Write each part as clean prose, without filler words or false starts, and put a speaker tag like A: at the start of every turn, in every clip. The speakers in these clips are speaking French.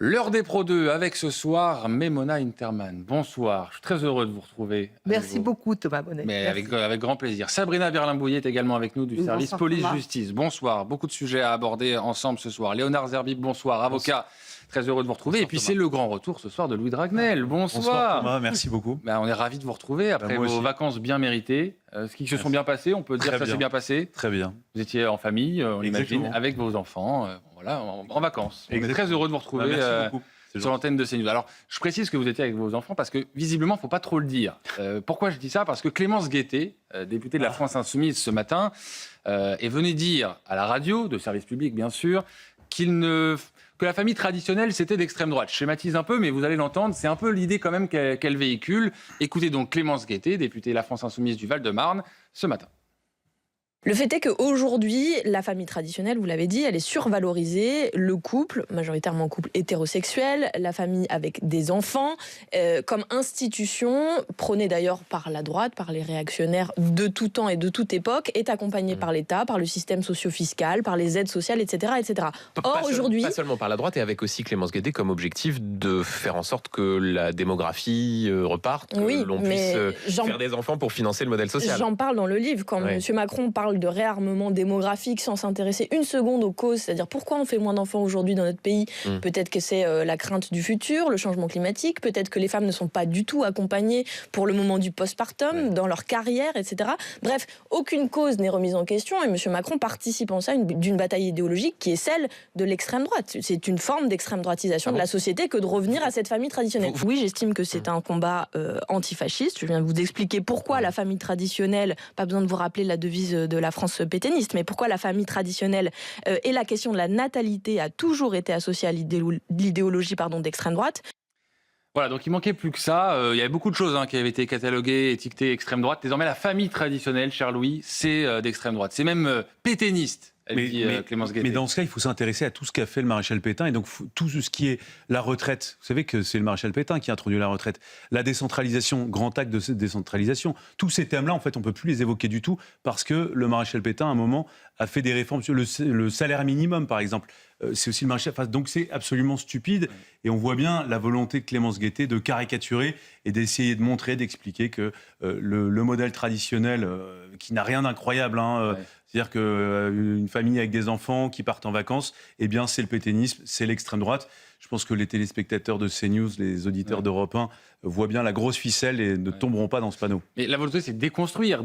A: L'heure des Pro 2 avec ce soir Memona Interman. Bonsoir, je suis très heureux de vous retrouver.
B: Merci beaucoup Thomas Bonnet.
A: Mais avec grand plaisir. Sabrina Berlin-Bouillet est également avec nous du service police-justice. Bonsoir, beaucoup de sujets à aborder ensemble ce soir. Léonard Zerbib, bonsoir, avocat. Très heureux de vous retrouver.
C: Bonsoir,
A: et puis
C: Thomas.
A: C'est le grand retour ce soir de Louis Dragnel. Bonsoir.
C: Bonsoir Thomas, merci beaucoup.
A: On est ravis de vous retrouver après
C: moi
A: vos
C: aussi.
A: vacances bien méritées. Qui se sont bien passées, on peut dire
C: Très
A: que ça s'est bien passé.
C: Très bien.
A: Vous étiez en famille, on l'imagine,
C: Exactement.
A: avec vos enfants, voilà, en vacances. On est
C: Exactement.
A: très heureux de vous retrouver.
C: Merci beaucoup. C'est
A: Sur
C: gentil.
A: l'antenne de CNews. Alors, je précise que vous étiez avec vos enfants parce que, visiblement, il ne faut pas trop le dire. Pourquoi je dis ça ? Parce que Clémence Guettet, députée de la France Insoumise ce matin, est venue dire à la radio, de service public bien sûr, que la famille traditionnelle, c'était d'extrême droite. Je schématise un peu, mais vous allez l'entendre, c'est un peu l'idée quand même qu'elle véhicule. Écoutez donc Clémence Guettet, députée de la France Insoumise du Val-de-Marne, ce matin.
D: Le fait est qu'aujourd'hui, la famille traditionnelle, vous l'avez dit, elle est survalorisée. Le couple, majoritairement couple hétérosexuel, la famille avec des enfants, comme institution, prônée d'ailleurs par la droite, par les réactionnaires de tout temps et de toute époque, est accompagnée par l'État, par le système socio-fiscal, par les aides sociales, etc. etc. Or, aujourd'hui...
E: Pas seulement par la droite, et avec aussi Clémence Guettet comme objectif de faire en sorte que la démographie reparte, que l'on puisse faire des enfants pour financer le modèle social.
D: J'en parle dans le livre, quand M. Macron parle de réarmement démographique sans s'intéresser une seconde aux causes, c'est-à-dire pourquoi on fait moins d'enfants aujourd'hui dans notre pays. Peut-être que c'est la crainte du futur, le changement climatique, peut-être que les femmes ne sont pas du tout accompagnées pour le moment du postpartum, dans leur carrière, etc. Bref, aucune cause n'est remise en question et M. Macron participe en ça d'une bataille idéologique qui est celle de l'extrême droite. C'est une forme d'extrême droitisation de la société que de revenir à cette famille traditionnelle. Oui, j'estime que c'est un combat antifasciste. Je viens de vous expliquer pourquoi la famille traditionnelle, pas besoin de vous rappeler la devise de la France pétainiste, mais pourquoi la famille traditionnelle et la question de la natalité a toujours été associée à l'idéologie d'extrême droite.
A: Voilà, donc il manquait plus que ça. Il y avait beaucoup de choses qui avaient été cataloguées, étiquetées extrême droite. Désormais, la famille traditionnelle, cher Louis, c'est d'extrême droite. C'est même pétainiste. Clémence Guettet.
C: Mais dans ce cas, il faut s'intéresser à tout ce qu'a fait le maréchal Pétain et donc tout ce qui est la retraite. Vous savez que c'est le maréchal Pétain qui a introduit la retraite. La décentralisation, grand acte de cette décentralisation. Tous ces thèmes-là, en fait, on ne peut plus les évoquer du tout parce que le maréchal Pétain, à un moment, a fait des réformes sur le salaire minimum, par exemple. C'est aussi le maréchal. Enfin, donc c'est absolument stupide. Et on voit bien la volonté de Clémence Guettet de caricaturer et d'essayer de montrer, d'expliquer que le modèle traditionnel, qui n'a rien d'incroyable, c'est-à-dire qu'une famille avec des enfants qui partent en vacances, eh bien, c'est le pétainisme, c'est l'extrême droite. Je pense que les téléspectateurs de CNews, les auditeurs d'Europe 1, voient bien la grosse ficelle et ne tomberont pas dans ce panneau.
A: Mais la volonté, c'est de déconstruire,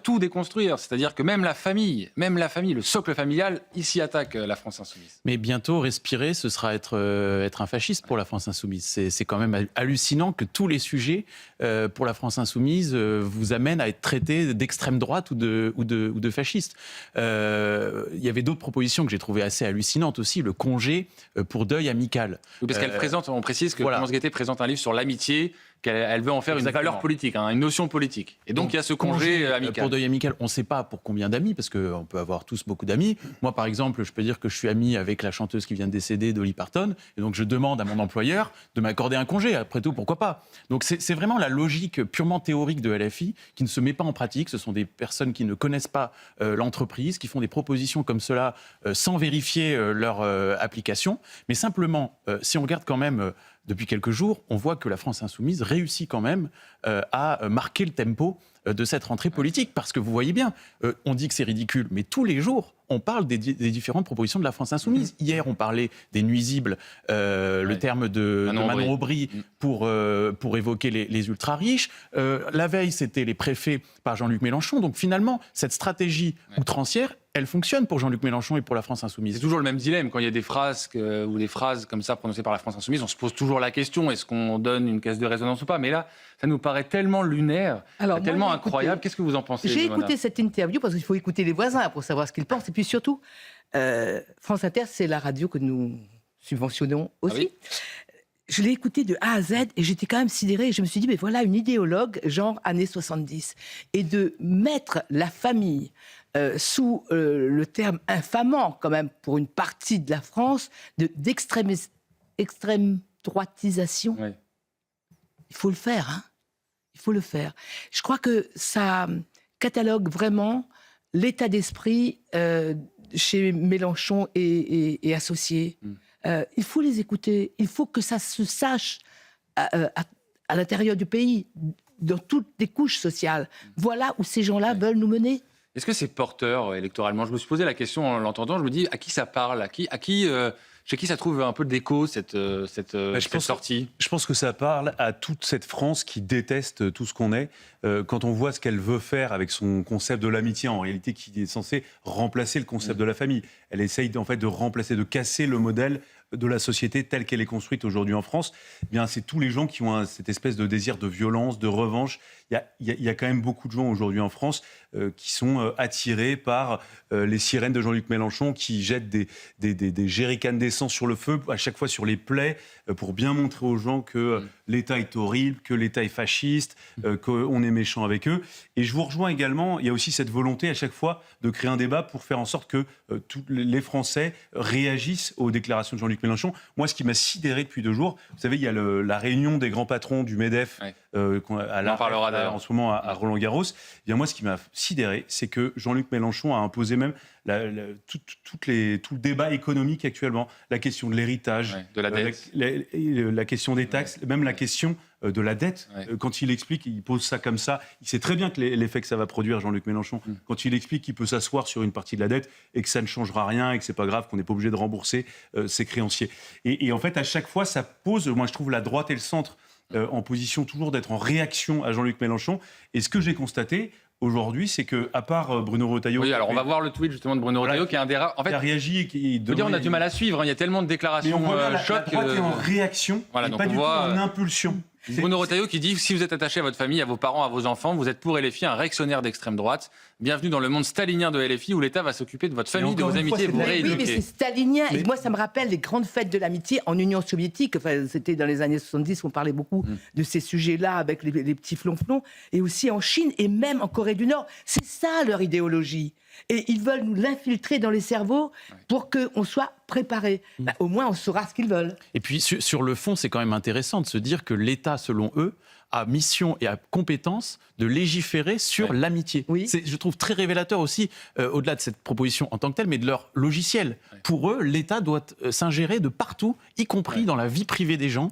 A: tout déconstruire. C'est-à-dire que même la famille, le socle familial, ici attaque la France Insoumise.
F: Mais bientôt, respirer, ce sera être un fasciste pour la France Insoumise. C'est quand même hallucinant que tous les sujets pour la France Insoumise vous amènent à être traités d'extrême droite ou de fasciste. Il y avait d'autres propositions que j'ai trouvées assez hallucinantes aussi, le congé pour deuil amical.
A: Oui, parce qu'elle présente, on précise que Clémence Guettet présente un livre sur l'amitié, qu'elle veut en faire une valeur politique, une notion politique. Et donc il y a ce congé amical.
F: Pour deuil amical, on ne sait pas pour combien d'amis, parce qu'on peut avoir tous beaucoup d'amis. Moi, par exemple, je peux dire que je suis ami avec la chanteuse qui vient de décéder, Dolly Parton, et donc je demande à mon employeur de m'accorder un congé. Après tout, pourquoi pas ? Donc c'est vraiment la logique purement théorique de LFI qui ne se met pas en pratique. Ce sont des personnes qui ne connaissent pas l'entreprise, qui font des propositions comme cela sans vérifier leur application. Mais simplement, si on regarde quand même... Depuis quelques jours, on voit que la France Insoumise réussit quand même à marquer le tempo de cette rentrée politique. Parce que vous voyez bien, on dit que c'est ridicule, mais tous les jours, on parle des différentes propositions de la France Insoumise. Hier, on parlait des nuisibles, le terme de Manon Aubry pour évoquer les ultra-riches. La veille, c'était les préfets par Jean-Luc Mélenchon. Donc finalement, cette stratégie outrancière, elle fonctionne pour Jean-Luc Mélenchon et pour la France Insoumise.
A: C'est toujours le même dilemme. Quand il y a des phrases ou des phrases comme ça prononcées par la France Insoumise, on se pose toujours la question, est-ce qu'on donne une caisse de résonance ou pas ? Mais là, ça nous paraît tellement lunaire, tellement incroyable. Qu'est-ce que vous en pensez ?
B: J'ai écouté cette interview parce qu'il faut écouter les voisins pour savoir ce qu'ils pensent. Et puis surtout, France Inter, c'est la radio que nous subventionnons aussi. Ah oui. Je l'ai écouté de A à Z et j'étais quand même sidérée. Et je me suis dit, mais voilà une idéologue genre années 70. Et de mettre la famille sous le terme infamant, quand même, pour une partie de la France, d'extrême droitisation. Oui. Il faut le faire, hein. Il faut le faire. Je crois que ça catalogue vraiment l'état d'esprit chez Mélenchon et associés. il faut les écouter. Il faut que ça se sache à l'intérieur du pays, dans toutes les couches sociales. Voilà où ces gens-là veulent nous mener.
A: Est-ce que c'est porteur électoralement? Je me suis posé la question en l'entendant. Je me dis, à qui ça parle? Chez qui ça trouve un peu d'écho, cette sortie?
C: Je pense que ça parle à toute cette France qui déteste tout ce qu'on est. Quand on voit ce qu'elle veut faire avec son concept de l'amitié, en réalité, qui est censé remplacer le concept de la famille. Elle essaye en fait de remplacer, de casser le modèle de la société telle qu'elle est construite aujourd'hui en France. Eh bien, c'est tous les gens qui ont cette espèce de désir de violence, de revanche. Il y a quand même beaucoup de gens aujourd'hui en France qui sont attirés par les sirènes de Jean-Luc Mélenchon, qui jettent des jerrycans d'essence sur le feu, à chaque fois sur les plaies, pour bien montrer aux gens que l'État est horrible, que l'État est fasciste, qu'on est méchant avec eux. Et je vous rejoins également, il y a aussi cette volonté à chaque fois de créer un débat pour faire en sorte que tous les Français réagissent aux déclarations de Jean-Luc Mélenchon. Moi, ce qui m'a sidéré depuis 2 jours, vous savez, il y a la réunion des grands patrons du MEDEF, en ce moment à Roland-Garros. Eh bien, moi, ce qui m'a sidéré, c'est que Jean-Luc Mélenchon a imposé même tout le débat économique actuellement, la question de l'héritage,
A: de la dette,
C: la question des taxes, même la question de la dette. Quand il explique, il pose ça comme ça, il sait très bien que l'effet que ça va produire, Jean-Luc Mélenchon, quand il explique qu'il peut s'asseoir sur une partie de la dette et que ça ne changera rien et que c'est pas grave, qu'on n'est pas obligé de rembourser ses créanciers. Et en fait, à chaque fois, ça pose, moi je trouve, la droite et le centre en position toujours d'être en réaction à Jean-Luc Mélenchon. Et ce que j'ai constaté aujourd'hui, c'est que, à part Bruno Retailleau...
A: Oui, alors on va voir le tweet justement de Bruno Retailleau, qui est un des rares... En fait,
C: qui a réagi et qui...
A: on a du mal à suivre, il y a tellement de déclarations choc.
C: La droite est en réaction, et pas du tout en impulsion.
A: Bruno Retailleau qui dit « Si vous êtes attaché à votre famille, à vos parents, à vos enfants, vous êtes pour LFI un réactionnaire d'extrême droite. Bienvenue dans le monde stalinien de LFI où l'État va s'occuper de votre famille, de vos amitiés, vous rééduquer. »
B: Oui, mais c'est stalinien. Et moi, ça me rappelle les grandes fêtes de l'amitié en Union soviétique. Enfin, c'était dans les années 70 qu'on parlait beaucoup de ces sujets-là avec les petits flonflons. Et aussi en Chine et même en Corée du Nord. C'est ça leur idéologie. Et ils veulent nous l'infiltrer dans les cerveaux pour qu'on soit préparés. Au moins, on saura ce qu'ils veulent.
F: Et puis, sur le fond, c'est quand même intéressant de se dire que l'État, selon eux, a mission et a compétence de légiférer sur l'amitié.
B: Oui.
F: C'est, je trouve, très révélateur aussi, au-delà de cette proposition en tant que telle, mais de leur logiciel. Pour eux, l'État doit s'ingérer de partout, y compris dans la vie privée des gens,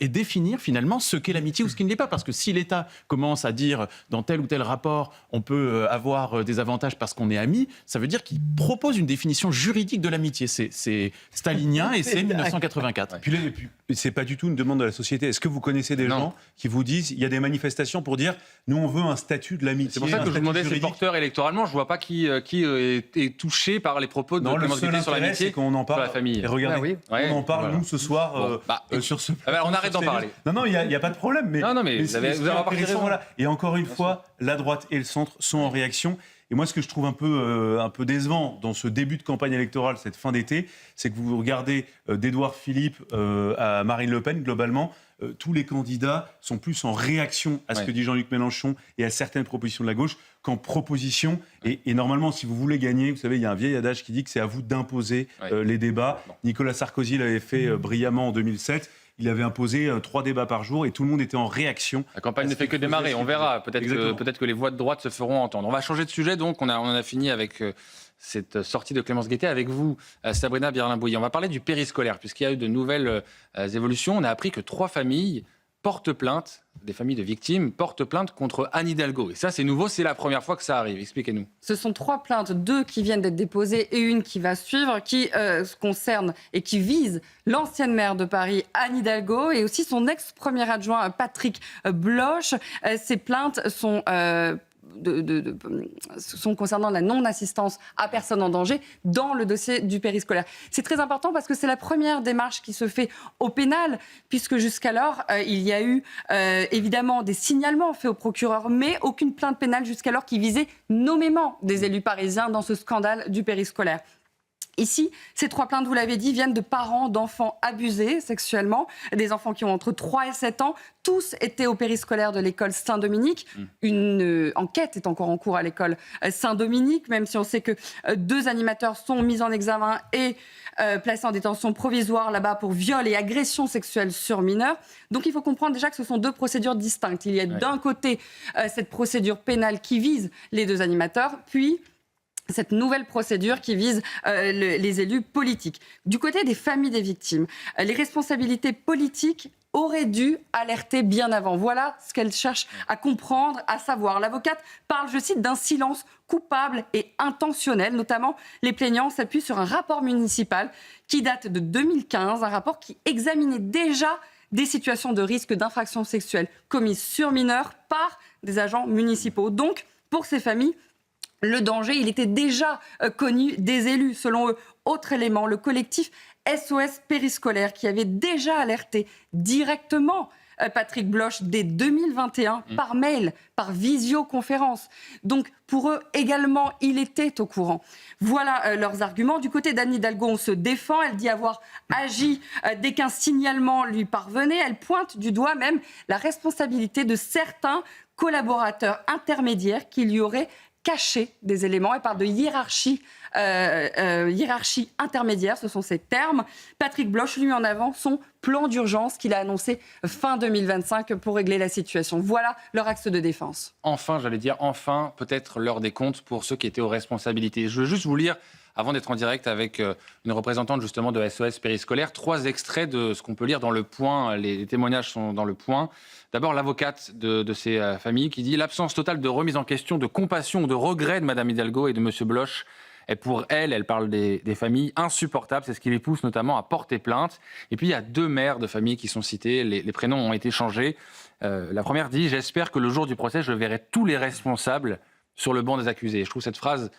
F: et définir finalement ce qu'est l'amitié ou ce qui ne l'est pas. Parce que si l'État commence à dire, dans tel ou tel rapport, on peut avoir des avantages parce qu'on est amis, ça veut dire qu'il propose une définition juridique de l'amitié. C'est stalinien et c'est 1984.
C: Puis c'est pas du tout une demande de la société. Est-ce que vous connaissez des gens qui vous disent, il y a des manifestations pour dire, nous on veut un statut de l'amitié.
A: C'est pour ça que je vous demandais ces porteurs électoralement. Je vois pas qui est touché par les propos de Clémence Guettet sur l'amitié,
C: qu'on en parle.
A: Sur la famille.
C: Et regardez, on en parle nous ce soir sur ce.
A: On arrête d'en parler.
C: Non, il y a pas de problème. Mais
A: vous avez raison.
C: Voilà. Et encore une fois, la droite et le centre sont en réaction. Et moi, ce que je trouve un peu décevant dans ce début de campagne électorale, cette fin d'été, c'est que vous regardez d'Édouard Philippe à Marine Le Pen, globalement, tous les candidats sont plus en réaction à ce que dit Jean-Luc Mélenchon et à certaines propositions de la gauche qu'en proposition. Et normalement, si vous voulez gagner, vous savez, il y a un vieil adage qui dit que c'est à vous d'imposer les débats. Nicolas Sarkozy l'avait fait brillamment en 2007. Il avait imposé 3 débats par jour et tout le monde était en réaction.
A: La campagne ne fait que démarrer, on verra. Peut-être que les voix de droite se feront entendre. On va changer de sujet, donc on en a fini avec cette sortie de Clémence Guettet. Avec vous, Sabrina Birlin-Bouilly. On va parler du périscolaire, puisqu'il y a eu de nouvelles évolutions. On a appris que 3 familles portent plainte, des familles de victimes, portent plainte contre Anne Hidalgo. Et ça, c'est nouveau, c'est la première fois que ça arrive. Expliquez-nous.
G: Ce sont 3 plaintes, 2 qui viennent d'être déposées et une qui va suivre, qui concernent et qui visent l'ancienne maire de Paris, Anne Hidalgo, et aussi son ex-premier adjoint, Patrick Bloch. Ces plaintes sont concernant la non-assistance à personne en danger dans le dossier du périscolaire. C'est très important parce que c'est la première démarche qui se fait au pénal, puisque jusqu'alors, il y a eu évidemment des signalements faits au procureur, mais aucune plainte pénale jusqu'alors qui visait nommément des élus parisiens dans ce scandale du périscolaire. Ici, ces 3 plaintes, vous l'avez dit, viennent de parents d'enfants abusés sexuellement, des enfants qui ont entre 3 et 7 ans. Tous étaient au périscolaire de l'école Saint-Dominique. Une enquête est encore en cours à l'école Saint-Dominique, même si on sait que 2 animateurs sont mis en examen et placés en détention provisoire là-bas pour viol et agression sexuelle sur mineurs. Donc il faut comprendre déjà que ce sont 2 procédures distinctes. Il y a d'un côté cette procédure pénale qui vise les 2 animateurs, puis cette nouvelle procédure qui vise les élus politiques. Du côté des familles des victimes, les responsabilités politiques auraient dû alerter bien avant. Voilà ce qu'elle cherche à comprendre, à savoir. L'avocate parle, je cite, d'un silence coupable et intentionnel. Notamment, les plaignants s'appuient sur un rapport municipal qui date de 2015, un rapport qui examinait déjà des situations de risque d'infraction sexuelle commises sur mineurs par des agents municipaux. Donc, pour ces familles, le danger, il était déjà connu des élus. Selon eux, autre élément, le collectif SOS Périscolaire qui avait déjà alerté directement Patrick Bloch dès 2021 par mail, par visioconférence. Donc pour eux également, il était au courant. Voilà leurs arguments. Du côté d'Anne Hidalgo, on se défend. Elle dit avoir agi dès qu'un signalement lui parvenait. Elle pointe du doigt même la responsabilité de certains collaborateurs intermédiaires qui lui auraient caché des éléments. Elle parle de hiérarchie intermédiaire, ce sont ses termes. Patrick Bloch lui met en avant son plan d'urgence qu'il a annoncé fin 2025 pour régler la situation. Voilà leur axe de défense.
A: Enfin, peut-être l'heure des comptes pour ceux qui étaient aux responsabilités. Je veux juste vous lire, avant d'être en direct avec une représentante justement de SOS Périscolaire, 3 extraits de ce qu'on peut lire dans Le Point. Les témoignages sont dans Le Point. D'abord, l'avocate de ces familles qui dit « L'absence totale de remise en question, de compassion ou de regret de Mme Hidalgo et de M. Bloch est pour elle parle des familles, insupportable. C'est ce qui les pousse notamment à porter plainte. » Et puis, il y a 2 mères de familles qui sont citées. Les prénoms ont été changés. La première dit « J'espère que le jour du procès, je verrai tous les responsables sur le banc des accusés. » Je trouve cette phrase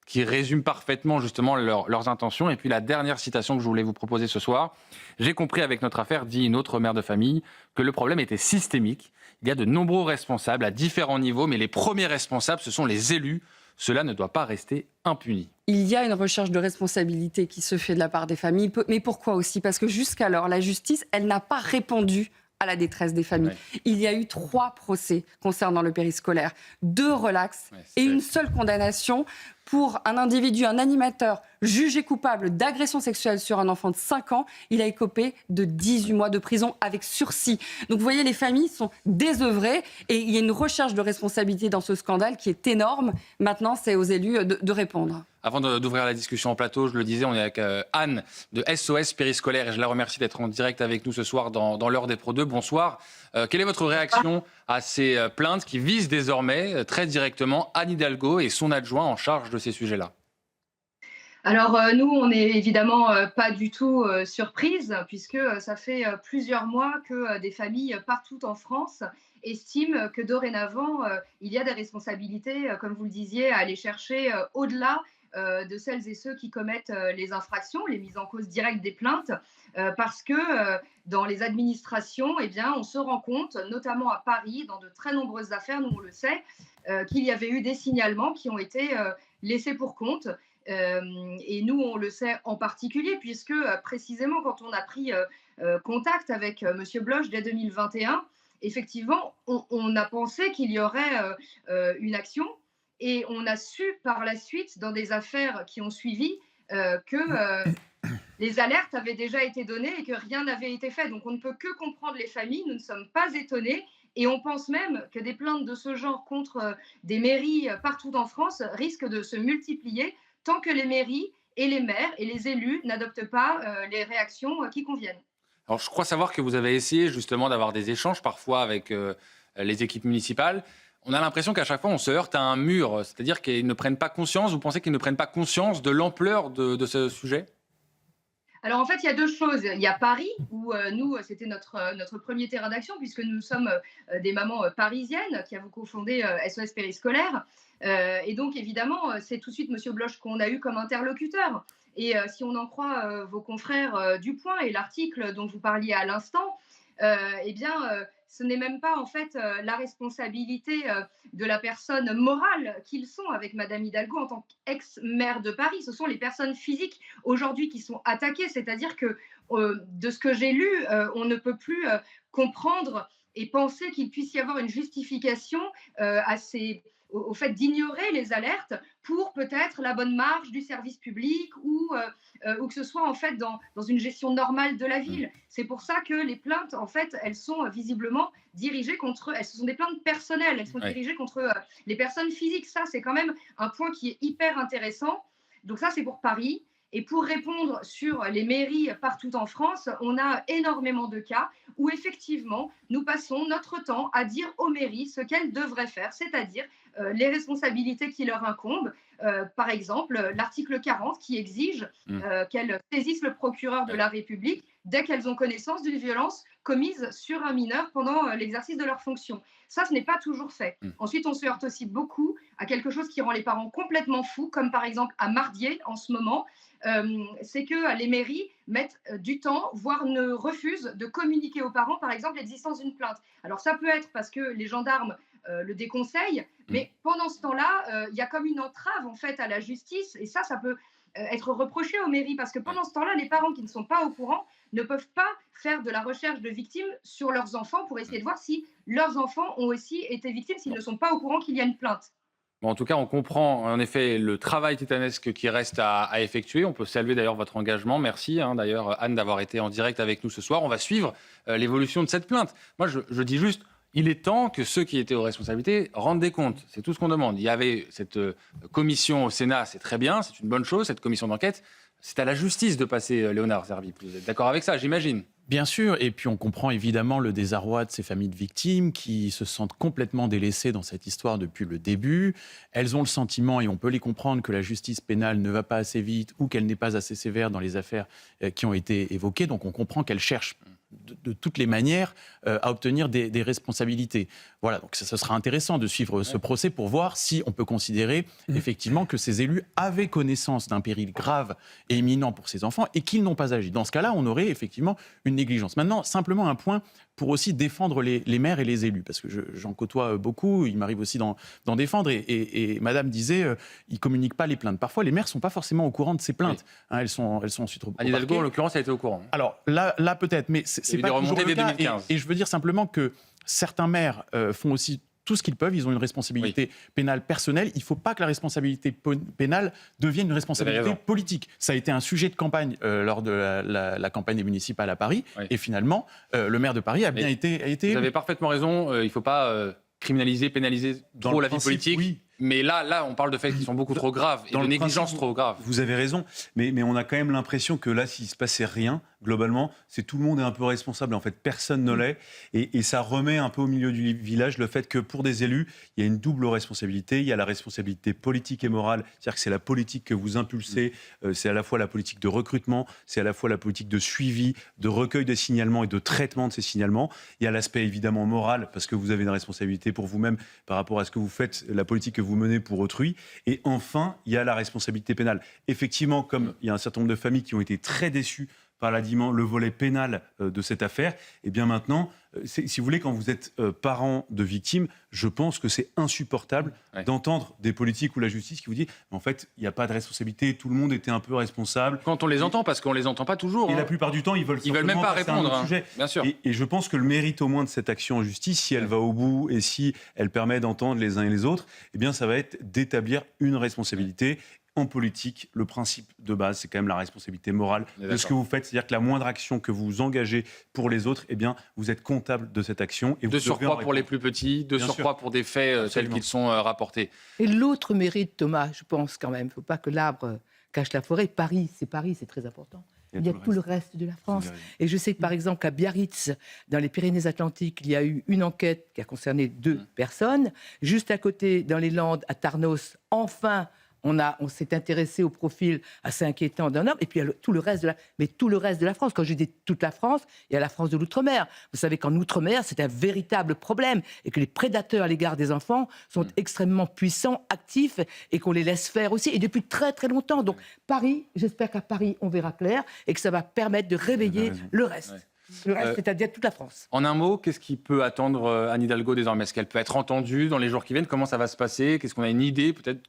A: qui résume parfaitement justement leurs intentions. Et puis la dernière citation que je voulais vous proposer ce soir. « J'ai compris avec notre affaire, dit une autre mère de famille, que le problème était systémique. Il y a de nombreux responsables à différents niveaux, mais les premiers responsables, ce sont les élus. Cela ne doit pas rester impuni. »
G: Il y a une recherche de responsabilité qui se fait de la part des familles. Mais pourquoi aussi ? Parce que jusqu'alors, la justice, elle n'a pas répondu à la détresse des familles. Ouais. Il y a eu 3 procès concernant le périscolaire, 2 relax et une seule condamnation pour un individu, un animateur jugé coupable d'agression sexuelle sur un enfant de 5 ans. Il a écopé de 18 mois de prison avec sursis. Donc vous voyez, les familles sont désœuvrées et il y a une recherche de responsabilité dans ce scandale qui est énorme. Maintenant, c'est aux élus de répondre.
A: Avant d'ouvrir la discussion en plateau, je le disais, on est avec Anne de SOS Périscolaire et je la remercie d'être en direct avec nous ce soir dans l'heure des Pro 2. Bonsoir. Quelle est votre réaction à ces plaintes qui visent désormais très directement Anne Hidalgo et son adjoint en charge de ces sujets-là ?
H: Alors nous, on n'est évidemment pas du tout surprise puisque ça fait plusieurs mois que des familles partout en France estiment que dorénavant, il y a des responsabilités, comme vous le disiez, à aller chercher au-delà de celles et ceux qui commettent les infractions, les mises en cause directes des plaintes, parce que dans les administrations, eh bien, on se rend compte, notamment à Paris, dans de très nombreuses affaires, nous on le sait, qu'il y avait eu des signalements qui ont été laissés pour compte. Et nous, on le sait en particulier, puisque précisément quand on a pris contact avec M. Bloch dès 2021, effectivement, on a pensé qu'il y aurait une action. Et on a su par la suite, dans des affaires qui ont suivi, que les alertes avaient déjà été données et que rien n'avait été fait. Donc on ne peut que comprendre les familles, nous ne sommes pas étonnés. Et on pense même que des plaintes de ce genre contre des mairies partout en France risquent de se multiplier tant que les mairies et les maires et les élus n'adoptent pas les réactions qui conviennent.
A: Alors je crois savoir que vous avez essayé justement d'avoir des échanges parfois avec les équipes municipales. On a l'impression qu'à chaque fois, on se heurte à un mur, c'est-à-dire qu'ils ne prennent pas conscience. Vous pensez qu'ils ne prennent pas conscience de l'ampleur de ce sujet ?
H: Alors en fait, il y a 2 choses. Il y a Paris, où nous, c'était notre premier terrain d'action, puisque nous sommes des mamans parisiennes qui avons cofondé SOS Périscolaire. Et donc, évidemment, c'est tout de suite M. Bloch qu'on a eu comme interlocuteur. Et si on en croit vos confrères du Point et l'article dont vous parliez à l'instant, eh bien, ce n'est même pas en fait la responsabilité de la personne morale qu'ils sont avec Madame Hidalgo en tant qu'ex-maire de Paris. Ce sont les personnes physiques aujourd'hui qui sont attaquées. C'est-à-dire que de ce que j'ai lu, on ne peut plus comprendre et penser qu'il puisse y avoir une justification au fait d'ignorer les alertes pour peut-être la bonne marche du service public ou que ce soit en fait dans une gestion normale de la ville. C'est pour ça que les plaintes, en fait, elles sont visiblement dirigées contre, ce sont des plaintes personnelles, elles sont dirigées contre les personnes physiques. Ça, c'est quand même un point qui est hyper intéressant. Donc ça, c'est pour Paris. Et pour répondre sur les mairies partout en France, on a énormément de cas où effectivement, nous passons notre temps à dire aux mairies ce qu'elles devraient faire, c'est-à-dire les responsabilités qui leur incombent. Par exemple, l'article 40 qui exige qu'elles saisissent le procureur de la République dès qu'elles ont connaissance d'une violence commise sur un mineur pendant l'exercice de leurs fonctions. Ça, ce n'est pas toujours fait. Ensuite, on se heurte aussi beaucoup à quelque chose qui rend les parents complètement fous, comme par exemple à Mardié en ce moment. C'est que les mairies mettent du temps, voire ne refusent de communiquer aux parents, par exemple, l'existence d'une plainte. Alors ça peut être parce que les gendarmes le déconseillent, mais pendant ce temps-là, il y a comme une entrave en fait à la justice, et ça peut être reproché aux mairies, parce que pendant ce temps-là, les parents qui ne sont pas au courant ne peuvent pas faire de la recherche de victimes sur leurs enfants pour essayer de voir si leurs enfants ont aussi été victimes, s'ils ne sont pas au courant qu'il y a une plainte.
A: Bon, en tout cas, on comprend en effet le travail titanesque qui reste à effectuer. On peut saluer d'ailleurs votre engagement. Merci d'ailleurs, Anne, d'avoir été en direct avec nous ce soir. On va suivre l'évolution de cette plainte. Moi, je dis juste, il est temps que ceux qui étaient aux responsabilités rendent des comptes. C'est tout ce qu'on demande. Il y avait cette commission au Sénat, c'est très bien, c'est une bonne chose, cette commission d'enquête. C'est à la justice de passer, Léonard Zerbi. Vous êtes d'accord avec ça, j'imagine ?
F: Bien sûr, et puis on comprend évidemment le désarroi de ces familles de victimes qui se sentent complètement délaissées dans cette histoire depuis le début. Elles ont le sentiment, et on peut les comprendre, que la justice pénale ne va pas assez vite ou qu'elle n'est pas assez sévère dans les affaires qui ont été évoquées. Donc on comprend qu'elles cherchent de toutes les manières à obtenir des responsabilités. Voilà, donc ça sera intéressant de suivre ce procès pour voir si on peut considérer effectivement que ces élus avaient connaissance d'un péril grave et imminent pour ces enfants et qu'ils n'ont pas agi. Dans ce cas-là, on aurait effectivement une négligence. Maintenant, simplement un point pour aussi défendre les maires et les élus, parce que j'en côtoie beaucoup, il m'arrive aussi d'en défendre, et madame disait, ils ne communiquent pas les plaintes. Parfois, les maires ne sont pas forcément au courant de ces plaintes. Oui. Elles sont ensuite reparquées.
A: Anne Hidalgo, en l'occurrence, a été au courant.
F: Alors là peut-être, mais c'est pas toujours le cas. Et je veux dire simplement que certains maires font aussi tout ce qu'ils peuvent, ils ont une responsabilité pénale personnelle. Il ne faut pas que la responsabilité pénale devienne une responsabilité politique. Ça a été un sujet de campagne lors de la campagne municipale à Paris. Oui. Et finalement, le maire de Paris a bien été élu.
A: Vous avez parfaitement raison. Il ne faut pas criminaliser, pénaliser trop la vie politique. Oui. Mais là, on parle de faits qui sont beaucoup trop graves et de négligence trop grave.
C: Vous avez raison, mais on a quand même l'impression que là, s'il ne se passait rien, globalement, c'est tout le monde est un peu responsable. En fait, personne ne l'est. Et ça remet un peu au milieu du village le fait que pour des élus, il y a une double responsabilité. Il y a la responsabilité politique et morale. C'est-à-dire que c'est la politique que vous impulsez. C'est à la fois la politique de recrutement, c'est à la fois la politique de suivi, de recueil des signalements et de traitement de ces signalements. Il y a l'aspect évidemment moral, parce que vous avez une responsabilité pour vous-même par rapport à ce que vous faites, la politique que vous menez pour autrui. Et enfin, il y a la responsabilité pénale. Effectivement, comme il y a un certain nombre de familles qui ont été très déçues par le volet pénal de cette affaire, et bien maintenant, si vous voulez, quand vous êtes parent de victimes, je pense que c'est insupportable d'entendre des politiques ou la justice qui vous disent en fait, il n'y a pas de responsabilité, tout le monde était un peu responsable.
A: Quand on les entend, parce qu'on ne les entend pas toujours.
C: Et la plupart du temps, ils veulent
A: même pas répondre.
C: Sujet.
A: Bien sûr.
C: Et je pense que le mérite au moins de cette action en justice, si elle va au bout et si elle permet d'entendre les uns et les autres, eh bien, ça va être d'établir une responsabilité. En politique, le principe de base, c'est quand même la responsabilité morale de ce que vous faites. C'est-à-dire que la moindre action que vous engagez pour les autres, eh bien, vous êtes comptable de cette action. Et
A: de surcroît pour les plus petits, de surcroît pour des faits tels qu'ils sont rapportés.
B: Et l'autre mérite, Thomas, je pense quand même, il ne faut pas que l'arbre cache la forêt. Paris, c'est très important. Il y a tout le reste de la France. Et je sais que, par exemple, qu'à Biarritz, dans les Pyrénées-Atlantiques, il y a eu une enquête qui a concerné 2 personnes. Juste à côté, dans les Landes, à Tarnos, enfin, on s'est intéressé au profil assez inquiétant d'un homme, et puis il y a tout le reste de la France. Quand je dis toute la France, il y a la France de l'outre-mer. Vous savez qu'en outre-mer, c'est un véritable problème, et que les prédateurs à l'égard des enfants sont extrêmement puissants, actifs, et qu'on les laisse faire aussi, et depuis très très longtemps. Donc Paris, j'espère qu'à Paris, on verra clair, et que ça va permettre de réveiller le reste. Le reste, c'est-à-dire toute la France.
A: En un mot, qu'est-ce qui peut attendre Anne Hidalgo désormais? Est-ce qu'elle peut être entendue dans les jours qui viennent? Comment ça va se passer? Qu'est-ce qu'on a une idée peut-être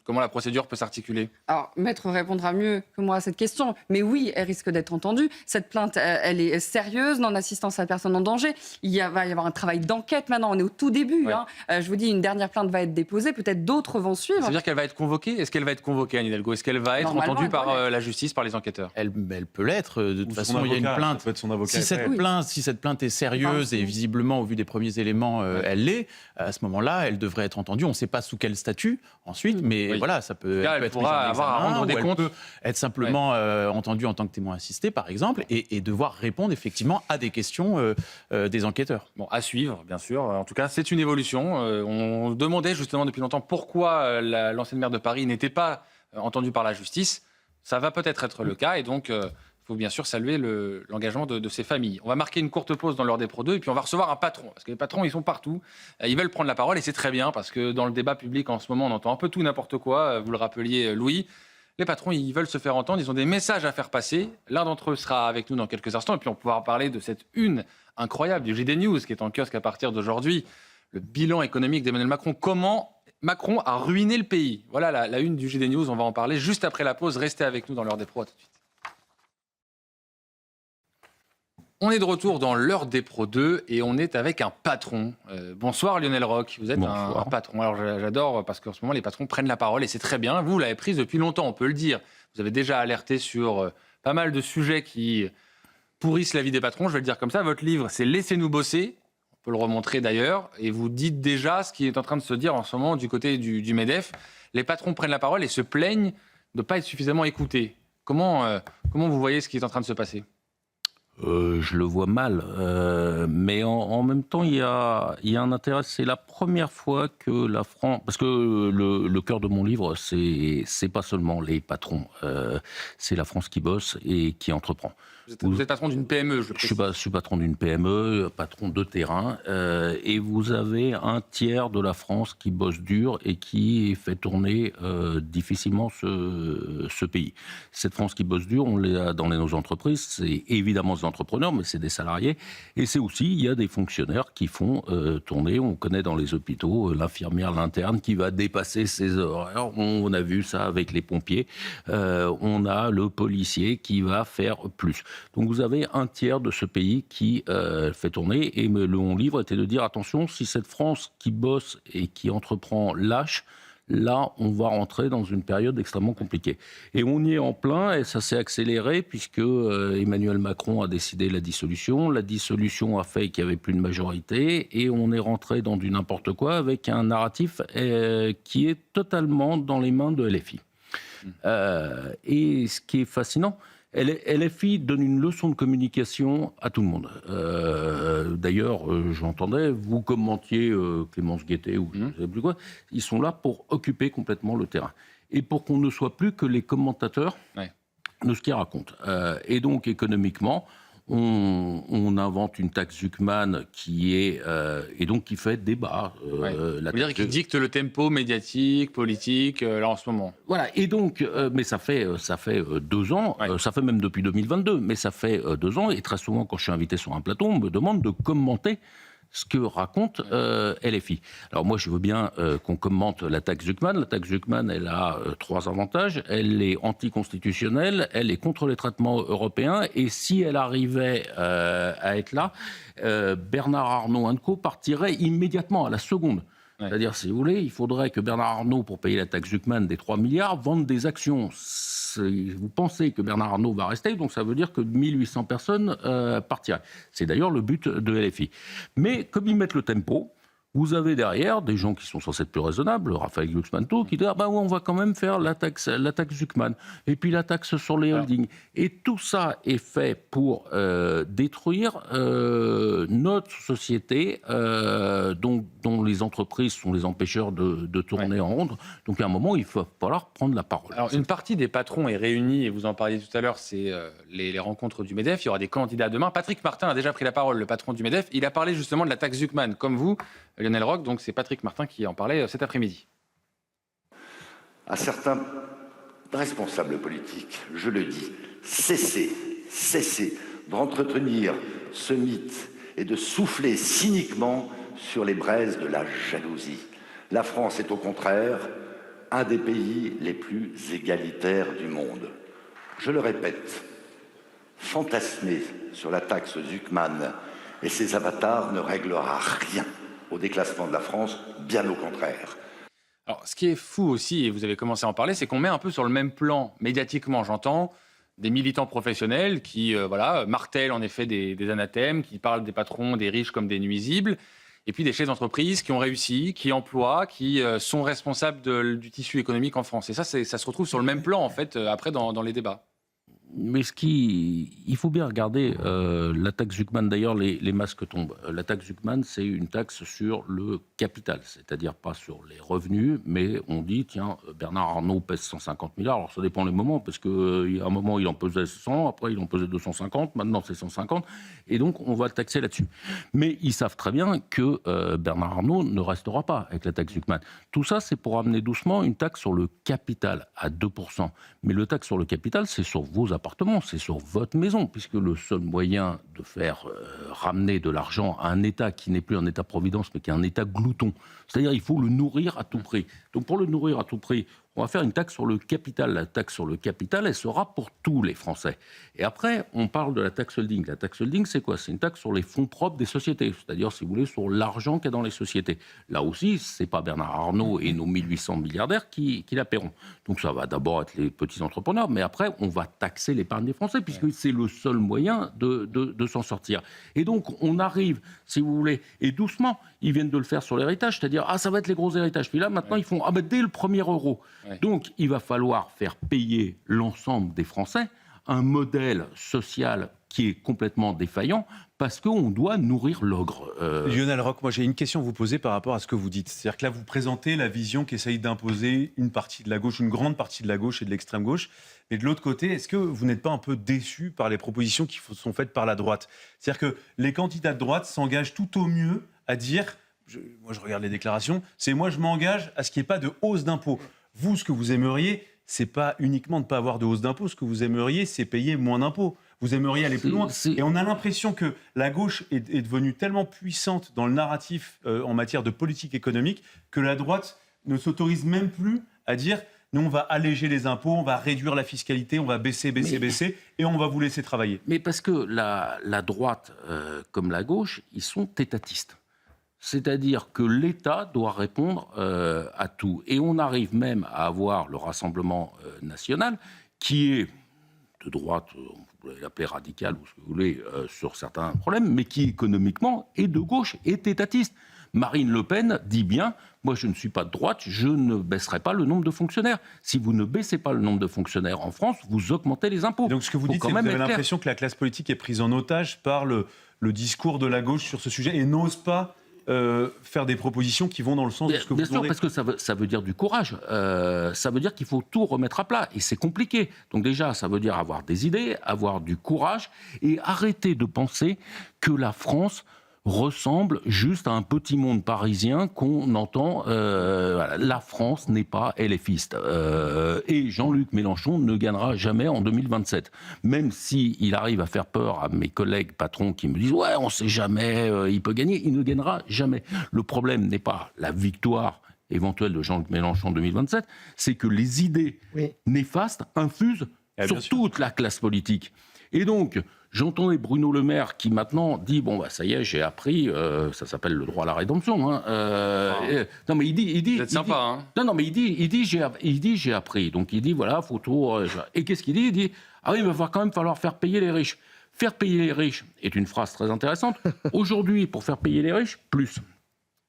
A: comment la procédure peut s'articuler?
G: Alors, Maître répondra mieux que moi à cette question, mais oui, elle risque d'être entendue. Cette plainte, elle est sérieuse, non-assistance à personne en danger. Va y avoir un travail d'enquête maintenant, on est au tout début.
A: Ouais.
G: Je vous dis, une dernière plainte va être déposée, peut-être d'autres vont suivre.
A: Ça veut dire qu'elle va être convoquée? Est-ce qu'elle va être convoquée, Anne Hidalgo? Est-ce qu'elle va être
G: Normalement,
A: entendue
G: elle
A: par
G: doit
A: la justice, par les enquêteurs?
F: Elle peut l'être. De toute
C: Ou
F: façon,
C: son
F: il y a une
C: avocat,
F: plainte.
C: ça peut être son avocat.
F: Si cette plainte est sérieuse et visiblement, au vu des premiers éléments, elle l'est, à ce moment-là, elle devrait être entendue. On ne sait pas sous quel statut ensuite, mais voilà, ça peut
A: Elle
F: être
A: pourra avoir à rendre des comptes.
F: peut être simplement entendue en tant que témoin assisté, par exemple, et devoir répondre effectivement à des questions des enquêteurs.
A: Bon, à suivre, bien sûr. En tout cas, c'est une évolution. On demandait justement depuis longtemps pourquoi l'ancienne maire de Paris n'était pas entendue par la justice. Ça va peut-être être le cas, et donc il faut bien sûr saluer l'engagement de ces familles. On va marquer une courte pause dans l'heure des Pro 2 et puis on va recevoir un patron. Parce que les patrons, ils sont partout. Ils veulent prendre la parole et c'est très bien parce que dans le débat public en ce moment, on entend un peu tout n'importe quoi. Vous le rappeliez, Louis. Les patrons, ils veulent se faire entendre. Ils ont des messages à faire passer. L'un d'entre eux sera avec nous dans quelques instants. Et puis on pourra parler de cette une incroyable du JD News qui est en kiosque à partir d'aujourd'hui. Le bilan économique d'Emmanuel Macron. Comment Macron a ruiné le pays. Voilà la une du JD News. On va en parler juste après la pause. Restez avec nous dans l'heure des pros. À tout de suite. On est de retour dans l'heure des Pro 2 et on est avec un patron. Bonsoir Lionel Roch, vous êtes un patron. Alors j'adore parce qu'en ce moment les patrons prennent la parole et c'est très bien. Vous l'avez prise depuis longtemps, on peut le dire. Vous avez déjà alerté sur pas mal de sujets qui pourrissent la vie des patrons, je vais le dire comme ça. Votre livre, c'est Laissez-nous bosser. On peut le remontrer d'ailleurs. Et vous dites déjà ce qui est en train de se dire en ce moment du côté du MEDEF. Les patrons prennent la parole et se plaignent de ne pas être suffisamment écoutés. Comment vous voyez ce qui est en train de se passer ?
I: Je le vois mal, mais en même temps, il y a un intérêt. C'est la première fois que la France, parce que le cœur de mon livre, c'est pas seulement les patrons, c'est la France qui bosse et qui entreprend.
A: Vous êtes patron d'une PME, je
I: suis patron d'une PME, patron de terrain, et vous avez un tiers de la France qui bosse dur et qui fait tourner difficilement ce pays. Cette France qui bosse dur, on l'a dans nos entreprises, c'est évidemment des entrepreneurs, mais c'est des salariés, et c'est aussi, il y a des fonctionnaires qui font tourner, on connaît dans les hôpitaux l'infirmière, l'interne qui va dépasser ses horaires, on a vu ça avec les pompiers, on a le policier qui va faire plus. Donc vous avez un tiers de ce pays qui fait tourner. Et mon livre était de dire, attention, si cette France qui bosse et qui entreprend lâche, là, on va rentrer dans une période extrêmement compliquée. Et on y est en plein, et ça s'est accéléré, puisque Emmanuel Macron a décidé la dissolution. La dissolution a fait qu'il n'y avait plus de majorité, et on est rentré dans du n'importe quoi, avec un narratif qui est totalement dans les mains de LFI. Et ce qui est fascinant, LFI donne une leçon de communication à tout le monde. D'ailleurs, j'entendais, vous commentiez Clémence Guettet ou je ne sais plus quoi, ils sont là pour occuper complètement le terrain. Et pour qu'on ne soit plus que les commentateurs de ce qu'ils racontent. Et donc, économiquement, on invente une taxe Zuckman qui est et donc qui fait débat.
A: C'est-à-dire qui dicte le tempo médiatique, politique, là en ce moment.
I: Voilà, et donc, mais ça fait 2 ans, ça fait même depuis 2022, mais ça fait 2 ans, et très souvent quand je suis invité sur un plateau, on me demande de commenter ce que raconte LFI. Alors moi, je veux bien qu'on commente la taxe Zuckman. La taxe Zuckman, elle a 3 avantages. Elle est anticonstitutionnelle, elle est contre les traitements européens, et si elle arrivait à être là, Bernard Arnault & Co partirait immédiatement, à la seconde. C'est-à-dire, si vous voulez, il faudrait que Bernard Arnault, pour payer la taxe Zuckman des 3 milliards, vende des actions. Vous pensez que Bernard Arnault va rester, donc ça veut dire que 1800 personnes partiraient. C'est d'ailleurs le but de LFI. Mais comme ils mettent le tempo, vous avez derrière des gens qui sont censés être plus raisonnables, Raphaël Glucksmann-Taux, qui disent on va quand même faire la taxe Zuckman, et puis la taxe sur les holdings. Et tout ça est fait pour détruire notre société, dont les entreprises sont les empêcheurs de tourner en rond. Donc à un moment, il va falloir prendre la parole.
A: Alors une partie des patrons est réunie, et vous en parliez tout à l'heure, c'est les rencontres du MEDEF. Il y aura des candidats demain. Patrick Martin a déjà pris la parole, le patron du MEDEF. Il a parlé justement de la taxe Zuckman, comme vous, Lionel Roch, donc c'est Patrick Martin qui en parlait cet après-midi.
J: À certains responsables politiques, je le dis, cessez d'entretenir ce mythe et de souffler cyniquement sur les braises de la jalousie. La France est au contraire un des pays les plus égalitaires du monde. Je le répète, fantasmer sur la taxe Zuckman et ses avatars ne réglera rien au déclassement de la France, bien au contraire.
A: Alors, ce qui est fou aussi, et vous avez commencé à en parler, c'est qu'on met un peu sur le même plan, médiatiquement, j'entends, des militants professionnels qui martèlent en effet des anathèmes, qui parlent des patrons, des riches comme des nuisibles, et puis des chefs d'entreprise qui ont réussi, qui emploient, qui sont responsables du tissu économique en France. Et ça se retrouve sur le même plan, en fait, après, dans les débats.
I: Mais il faut bien regarder la taxe Zuckman. D'ailleurs, les masques tombent. La taxe Zuckman, c'est une taxe sur le capital, c'est-à-dire pas sur les revenus, mais on dit, tiens, Bernard Arnault pèse 150 milliards. Alors ça dépend les moments, parce qu'à un moment, il en pesait 100, après, il en pesait 250, maintenant, c'est 150. Et donc, on va le taxer là-dessus. Mais ils savent très bien que Bernard Arnault ne restera pas avec la taxe Zuckman. Tout ça, c'est pour amener doucement une taxe sur le capital à 2%. Mais le taxe sur le capital, c'est sur vos appartements, c'est sur votre maison, puisque le seul moyen de faire ramener de l'argent à un État qui n'est plus un État-providence, mais qui est un État glouton, c'est-à-dire il faut le nourrir à tout prix. Donc pour le nourrir à tout prix, on va faire une taxe sur le capital. La taxe sur le capital, elle sera pour tous les Français. Et après, on parle de la taxe holding. La taxe holding, c'est quoi ? C'est une taxe sur les fonds propres des sociétés, c'est-à-dire, si vous voulez, sur l'argent qu'il y a dans les sociétés. Là aussi, c'est pas Bernard Arnault et nos 1800 milliardaires qui la paieront. Donc ça va d'abord être les petits entrepreneurs, mais après, on va taxer l'épargne des Français, puisque c'est le seul moyen de s'en sortir. Et donc, on arrive, si vous voulez, et doucement, ils viennent de le faire sur l'héritage, c'est-à-dire, ça va être les gros héritages. Puis là, maintenant, ils font, dès le premier euro. Ouais. Donc, il va falloir faire payer l'ensemble des Français un modèle social qui est complètement défaillant parce qu'on doit nourrir l'ogre.
C: Lionel Roch, moi j'ai une question à vous poser par rapport à ce que vous dites. C'est-à-dire que là, vous présentez la vision qu'essaye d'imposer une partie de la gauche, une grande partie de la gauche et de l'extrême gauche. Mais de l'autre côté, est-ce que vous n'êtes pas un peu déçu par les propositions qui sont faites par la droite ? C'est-à-dire que les candidats de droite s'engagent tout au mieux à dire, moi je regarde les déclarations, c'est moi je m'engage à ce qu'il n'y ait pas de hausse d'impôts. Vous, ce que vous aimeriez, c'est pas uniquement de ne pas avoir de hausse d'impôts. Ce que vous aimeriez, c'est payer moins d'impôts. Vous aimeriez aller plus loin. Et on a l'impression que la gauche est devenue tellement puissante dans le narratif en matière de politique économique que la droite ne s'autorise même plus à dire nous, on va alléger les impôts, on va réduire la fiscalité, on va baisser, et on va vous laisser travailler.
I: Mais parce que la droite, comme la gauche, ils sont étatistes. C'est-à-dire que l'État doit répondre à tout. Et on arrive même à avoir le Rassemblement national, qui est de droite, vous pouvez l'appeler radical ou ce que vous voulez, sur certains problèmes, mais qui économiquement est de gauche, est étatiste. Marine Le Pen dit bien, moi je ne suis pas de droite, je ne baisserai pas le nombre de fonctionnaires. Si vous ne baissez pas le nombre de fonctionnaires en France, vous augmentez les impôts.
C: Donc ce que vous dites, c'est que vous avez l'impression que la classe politique est prise en otage par le discours de la gauche sur ce sujet et n'ose pas faire des propositions qui vont dans le sens de ce que vous demandez.
I: Bien sûr, parce que ça veut dire du courage. Ça veut dire qu'il faut tout remettre à plat. Et c'est compliqué. Donc déjà, ça veut dire avoir des idées, avoir du courage et arrêter de penser que la France ressemble juste à un petit monde parisien qu'on entend. La France n'est pas LFiste. Et Jean-Luc Mélenchon ne gagnera jamais en 2027. Même s'il arrive à faire peur à mes collègues patrons qui me disent « Ouais, on ne sait jamais, il peut gagner », il ne gagnera jamais. Le problème n'est pas la victoire éventuelle de Jean-Luc Mélenchon en 2027, c'est que les idées néfastes infusent sur toute la classe politique. Et donc, j'entendais Bruno Le Maire qui maintenant dit bon ça y est, j'ai appris, ça s'appelle le droit à la rédemption. Non mais il dit,
A: c'est sympa.
I: Non mais il dit j'ai appris. Donc il dit voilà, faut tout. Et qu'est-ce qu'il dit ? Il dit ah oui, il va quand même falloir faire payer les riches. Faire payer les riches est une phrase très intéressante. Aujourd'hui, pour faire payer les riches, plus.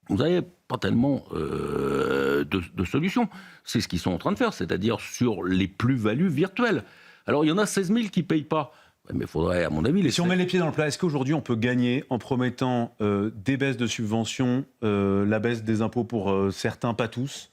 I: Vous n'avez pas tellement de solutions. C'est ce qu'ils sont en train de faire, c'est-à-dire sur les plus-values virtuelles. Alors il y en a 16 000 qui ne payent pas. Mais il faudrait, à mon avis...
C: Si on met les pieds dans le plat, est-ce qu'aujourd'hui on peut gagner en promettant des baisses de subventions, la baisse des impôts pour certains, pas tous,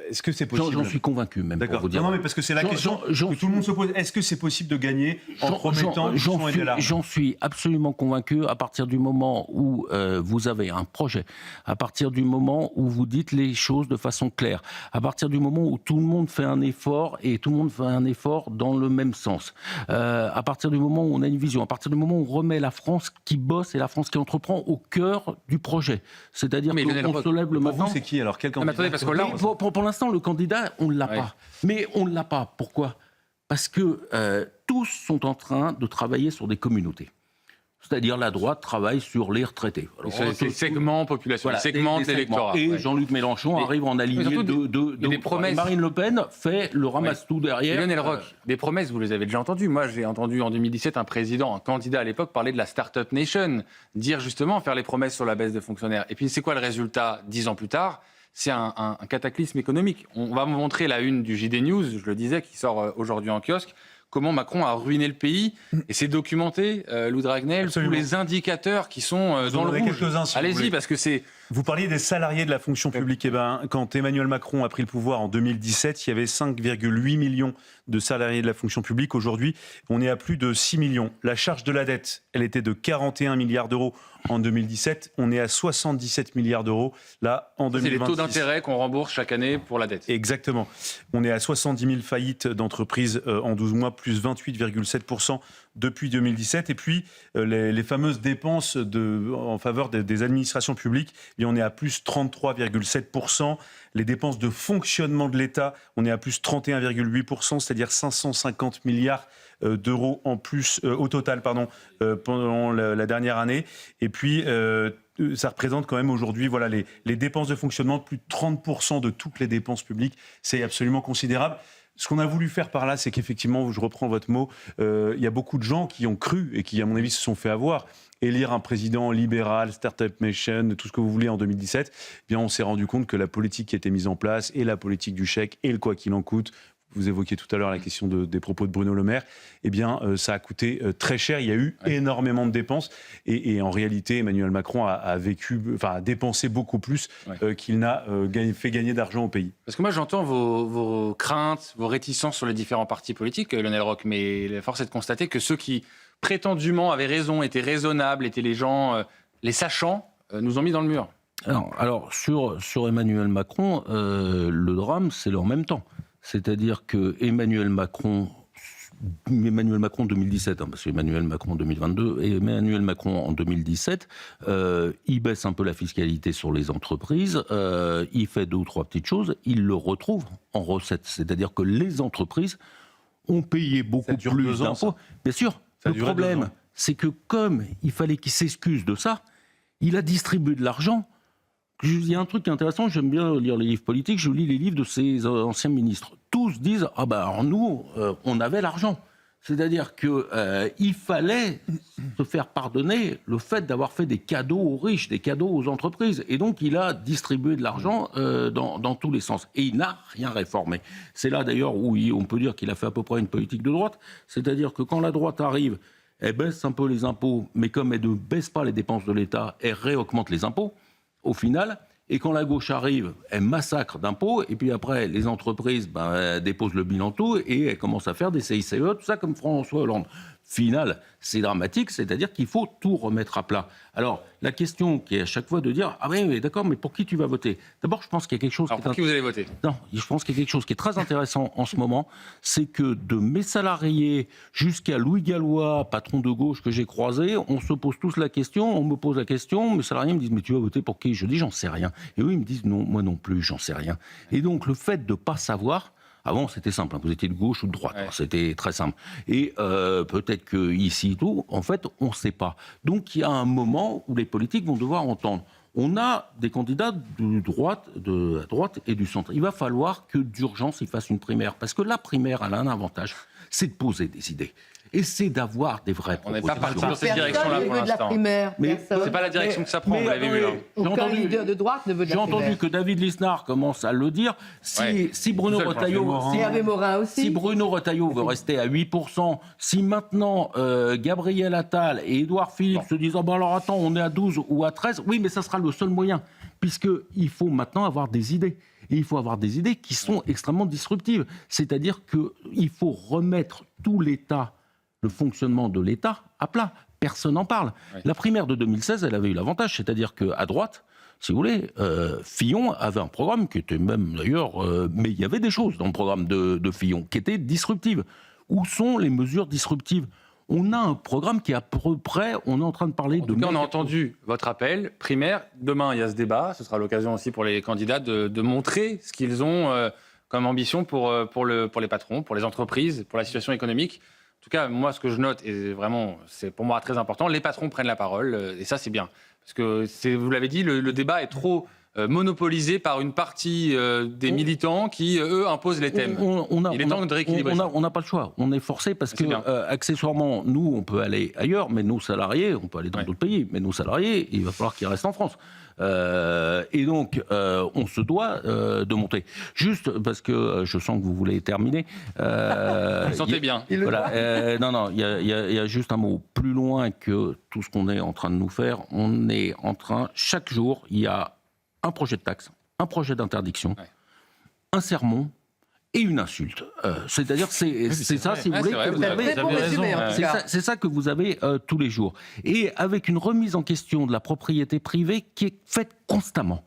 C: Est-ce que c'est possible ?
I: J'en suis convaincu, même, pour vous dire.
C: Non, mais parce que c'est la question que tout le monde se pose. Est-ce que c'est possible de gagner en promettant
I: J'en suis absolument convaincu à partir du moment où vous avez un projet, à partir du moment où vous dites les choses de façon claire, à partir du moment où tout le monde fait un effort et tout le monde fait un effort dans le même sens, à partir du moment où on a une vision, à partir du moment où on remet la France qui bosse et la France qui entreprend au cœur du projet. C'est-à-dire qu'on se lève le matin...
C: Pour vous, c'est qui alors ? Quel candidat ?
A: Attendez, parce que là,
I: pour l'instant, le candidat, on ne l'a pas. Mais on ne l'a pas. Pourquoi ? Parce que tous sont en train de travailler sur des communautés. C'est-à-dire la droite travaille sur les retraités.
A: C'est le segment population, le segment de l'électorat.
I: Et Jean-Luc Mélenchon arrive en aligné
A: des promesses.
I: Marine Le Pen fait le ramasse-tout derrière.
A: Lionel Roch, des promesses, vous les avez déjà entendues. Moi, j'ai entendu en 2017 un candidat à l'époque, parler de la Startup Nation, dire justement, faire les promesses sur la baisse des fonctionnaires. Et puis, c'est quoi le résultat 10 ans plus tard ? C'est un cataclysme économique. On va vous montrer la une du JD News, je le disais, qui sort aujourd'hui en kiosque, comment Macron a ruiné le pays. Et c'est documenté, Lou Dragnel, tous les indicateurs qui sont dans le rouge. Allez-y, parce que c'est...
C: Vous parliez des salariés de la fonction publique. Quand Emmanuel Macron a pris le pouvoir en 2017, il y avait 5,8 millions de salariés de la fonction publique. Aujourd'hui, on est à plus de 6 millions. La charge de la dette, elle était de 41 milliards d'euros en 2017. On est à 77 milliards d'euros là en 2026.
A: C'est les taux d'intérêt qu'on rembourse chaque année pour la dette.
C: Exactement. On est à 70 000 faillites d'entreprises en 12 mois, plus 28,7% depuis 2017. Et puis, les fameuses dépenses en faveur des administrations publiques, et on est à plus 33,7%. Les dépenses de fonctionnement de l'État, on est à plus 31,8%, c'est-à-dire 550 milliards d'euros en plus au total pendant la dernière année. Et puis, ça représente quand même aujourd'hui les dépenses de fonctionnement, plus de 30% de toutes les dépenses publiques. C'est absolument considérable. Ce qu'on a voulu faire par là, c'est qu'effectivement, je reprends votre mot, il y a beaucoup de gens qui ont cru et qui, à mon avis, se sont fait avoir. Élire un président libéral, Startup Nation, tout ce que vous voulez en 2017, eh bien on s'est rendu compte que la politique qui était mise en place, et la politique du chèque, et le quoi qu'il en coûte, vous évoquiez tout à l'heure la question des propos de Bruno Le Maire, eh bien ça a coûté très cher, il y a eu énormément de dépenses, et en réalité Emmanuel Macron a dépensé beaucoup plus qu'il n'a fait gagner d'argent au pays.
A: Parce que moi j'entends vos craintes, vos réticences sur les différents partis politiques, Lionel Roch, mais la force est de constater que ceux qui prétendument avaient raison, étaient raisonnables, étaient les gens, les sachants, nous ont mis dans le mur.
I: Alors sur Emmanuel Macron, le drame, c'est le en même temps. C'est-à-dire que Emmanuel Macron 2017, parce qu'Emmanuel Macron 2022, et Emmanuel Macron en 2017, il baisse un peu la fiscalité sur les entreprises, il fait 2 ou 3 petites choses, il le retrouve en recettes. C'est-à-dire que les entreprises ont payé beaucoup plus d'impôts. Bien sûr. Le problème, c'est que comme il fallait qu'il s'excuse de ça, il a distribué de l'argent. Il y a un truc intéressant, j'aime bien lire les livres politiques, je lis les livres de ces anciens ministres. Tous disent « Ah ben alors nous, on avait l'argent ». C'est-à-dire qu'il fallait se faire pardonner le fait d'avoir fait des cadeaux aux riches, des cadeaux aux entreprises. Et donc, il a distribué de l'argent dans tous les sens. Et il n'a rien réformé. C'est là, d'ailleurs, où on peut dire qu'il a fait à peu près une politique de droite. C'est-à-dire que quand la droite arrive, elle baisse un peu les impôts, mais comme elle ne baisse pas les dépenses de l'État, elle réaugmente les impôts, au final. Et quand la gauche arrive, elle massacre d'impôts, et puis après, les entreprises déposent le bilan tout, et elles commencent à faire des CICE, tout ça comme François Hollande. Final, c'est dramatique, c'est-à-dire qu'il faut tout remettre à plat. Alors, la question qui est à chaque fois de dire « Ah oui, d'accord, mais pour qui tu vas voter ?» D'abord, je pense qu'il y a quelque chose...
A: Alors, pour qui vous allez voter ?
I: Non, je pense qu'il y a quelque chose qui est très intéressant en ce moment, c'est que de mes salariés jusqu'à Louis Gallois, patron de gauche que j'ai croisé, on se pose tous la question, on me pose la question, mes salariés me disent « Mais tu vas voter pour qui ?» Je dis « J'en sais rien. » Et eux, ils me disent « Non, moi non plus, j'en sais rien. » Et donc, le fait de ne pas savoir... Avant, c'était simple, vous étiez de gauche ou de droite, c'était très simple. Et peut-être qu'ici, tout, en fait, on ne sait pas. Donc, il y a un moment où les politiques vont devoir entendre. On a des candidats de la droite et du centre. Il va falloir que d'urgence, ils fassent une primaire. Parce que la primaire, elle a un avantage, c'est de poser des idées. Et c'est d'avoir des vraies propositions.
A: On n'est pas parti dans cette direction-là pour l'instant. Mais c'est pas la direction que ça prend, vous l'avez vu.
B: Aucun leader de droite ne veut de la primaire.
I: J'ai entendu que David Lisnard commence à le dire. Si Bruno Retailleau veut rester à 8%, si maintenant Gabriel Attal et Édouard Philippe se disent alors attends, on est à 12 ou à 13, oui, mais ça sera le seul moyen, puisqu'il faut maintenant avoir des idées. Et il faut avoir des idées qui sont extrêmement disruptives. C'est-à-dire qu'il faut remettre tout l'État, le fonctionnement de l'État, à plat. Personne n'en parle. Ouais. La primaire de 2016, elle avait eu l'avantage, c'est-à-dire qu'à droite, si vous voulez, Fillon avait un programme qui était même d'ailleurs... mais il y avait des choses dans le programme de Fillon qui étaient disruptives. Où sont les mesures disruptives ? On a un programme qui est à peu près... On est en train de parler de...
A: On a entendu votre appel primaire. Demain, il y a ce débat. Ce sera l'occasion aussi pour les candidats de montrer ce qu'ils ont comme ambition pour les patrons, pour les entreprises, pour la situation économique. En tout cas, moi, ce que je note, et vraiment, c'est pour moi très important, les patrons prennent la parole, et ça, c'est bien. Parce que, vous l'avez dit, le débat est trop monopolisé par une partie des militants qui, eux, imposent les thèmes. Il est temps de rééquilibrer ça.
I: On n'a pas le choix. On est forcé parce que, accessoirement, nous, on peut aller ailleurs, mais nos salariés, on peut aller dans d'autres pays, mais nos salariés, il va falloir qu'ils restent en France. Et donc, on se doit de monter. Juste parce que je sens que vous voulez terminer.
A: Vous sentez bien.
I: Voilà, non, il y a juste un mot. Plus loin que tout ce qu'on est en train de nous faire, on est en train, chaque jour, il y a un projet de taxe, un projet d'interdiction, un sermon et une insulte. C'est-à-dire, c'est ça, si vous voulez. C'est ça que vous avez tous les jours. Et avec une remise en question de la propriété privée qui est faite constamment.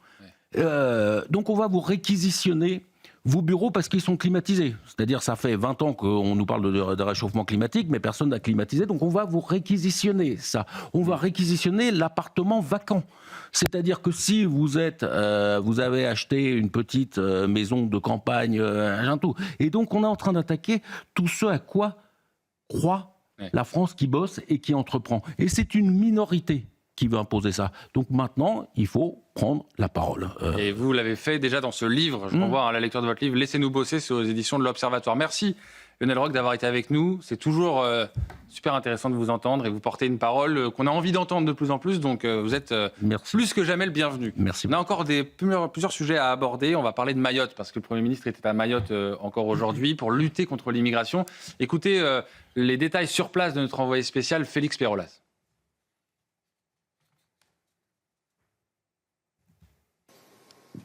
I: Donc, on va vous réquisitionner vos bureaux parce qu'ils sont climatisés. C'est-à-dire, ça fait 20 ans qu'on nous parle de réchauffement climatique, mais personne n'a climatisé, donc on va vous réquisitionner ça. On va réquisitionner l'appartement vacant. C'est-à-dire que si vous avez acheté une petite maison de campagne, tout, et donc on est en train d'attaquer tout ce à quoi croit la France qui bosse et qui entreprend. Et c'est une minorité qui veut imposer ça. Donc maintenant, il faut prendre la parole.
A: Et vous l'avez fait déjà dans ce livre, je renvoie à la lecture de votre livre, Laissez-nous bosser, c'est aux éditions de l'Observatoire. Merci Lionel Roch d'avoir été avec nous. C'est toujours super intéressant de vous entendre et vous portez une parole qu'on a envie d'entendre de plus en plus, donc vous êtes plus que jamais le bienvenu.
I: Merci.
A: On a encore plusieurs sujets à aborder. On va parler de Mayotte, parce que le Premier ministre était à Mayotte encore aujourd'hui pour lutter contre l'immigration. Écoutez les détails sur place de notre envoyé spécial, Félix Pérolas.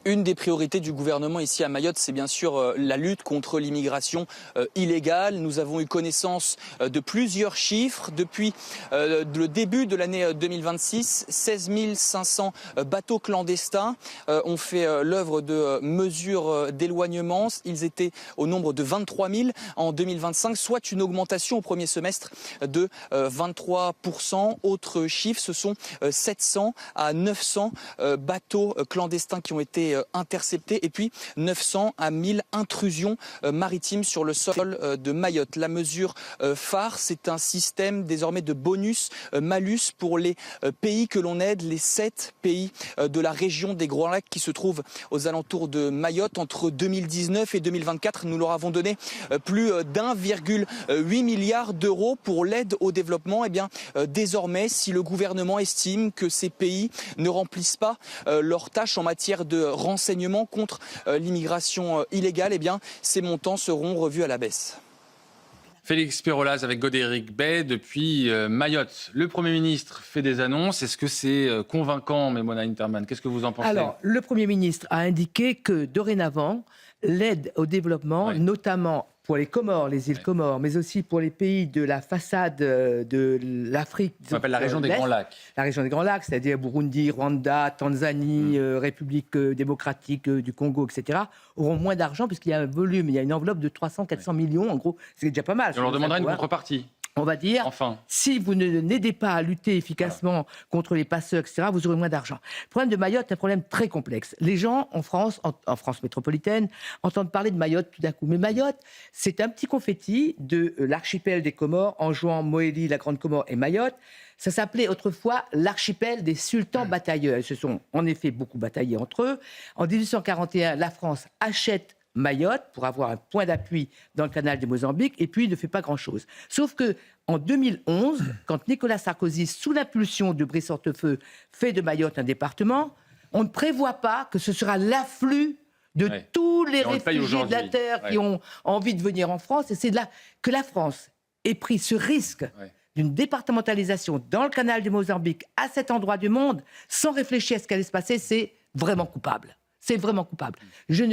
K: Une des priorités du gouvernement ici à Mayotte, c'est bien sûr la lutte contre l'immigration illégale. Nous avons eu connaissance de plusieurs chiffres. Depuis le début de l'année 2026, 16 500 bateaux clandestins ont fait l'œuvre de mesures d'éloignement. Ils étaient au nombre de 23 000 en 2025, soit une augmentation au premier semestre de 23%. Autre chiffre, ce sont 700 à 900 bateaux clandestins qui ont été interceptés, et puis 900 à 1000 intrusions maritimes sur le sol de Mayotte. La mesure phare, c'est un système désormais de bonus-malus pour les pays que l'on aide, les 7 pays de la région des Grands Lacs qui se trouvent aux alentours de Mayotte. Entre 2019 et 2024, nous leur avons donné plus d'1,8 milliard d'euros pour l'aide au développement. Et bien, désormais, si le gouvernement estime que ces pays ne remplissent pas leur tâche en matière de renseignement contre l'immigration illégale, eh bien, ces montants seront revus à la baisse.
A: Félix Pérolas avec Godéric Bay depuis Mayotte. Le Premier ministre fait des annonces. Est-ce que c'est convaincant, Maïmouna Interman? Qu'est-ce que vous en pensez?
B: Alors, le Premier ministre a indiqué que dorénavant, l'aide au développement, notamment pour les Comores, les îles Comores, mais aussi pour les pays de la façade de l'Afrique.
A: On appelle la région des Grands Lacs.
B: La région des Grands Lacs, c'est-à-dire Burundi, Rwanda, Tanzanie, République démocratique du Congo, etc., auront moins d'argent puisqu'il y a un volume, il y a une enveloppe de 300-400 millions, en gros, c'est déjà pas mal.
A: On leur demandera une contrepartie.
B: On va dire, si vous n'aidez pas à lutter efficacement contre les passeurs, etc., vous aurez moins d'argent. Le problème de Mayotte est un problème très complexe. Les gens en France métropolitaine, entendent parler de Mayotte tout d'un coup. Mais Mayotte, c'est un petit confetti de l'archipel des Comores, en jouant Mohéli, la Grande Comore et Mayotte. Ça s'appelait autrefois l'archipel des sultans batailleurs. Ils se sont en effet beaucoup bataillés entre eux. En 1841, la France achète Mayotte pour avoir un point d'appui dans le canal du Mozambique, et puis il ne fait pas grand-chose. Sauf que en 2011, quand Nicolas Sarkozy, sous l'impulsion de Brice Hortefeux, fait de Mayotte un département, on ne prévoit pas que ce sera l'afflux de tous les réfugiés de la Terre qui ont envie de venir en France. Et c'est là que la France ait pris ce risque d'une départementalisation dans le canal du Mozambique, à cet endroit du monde, sans réfléchir à ce qui allait se passer. C'est vraiment coupable. C'est vraiment coupable. Je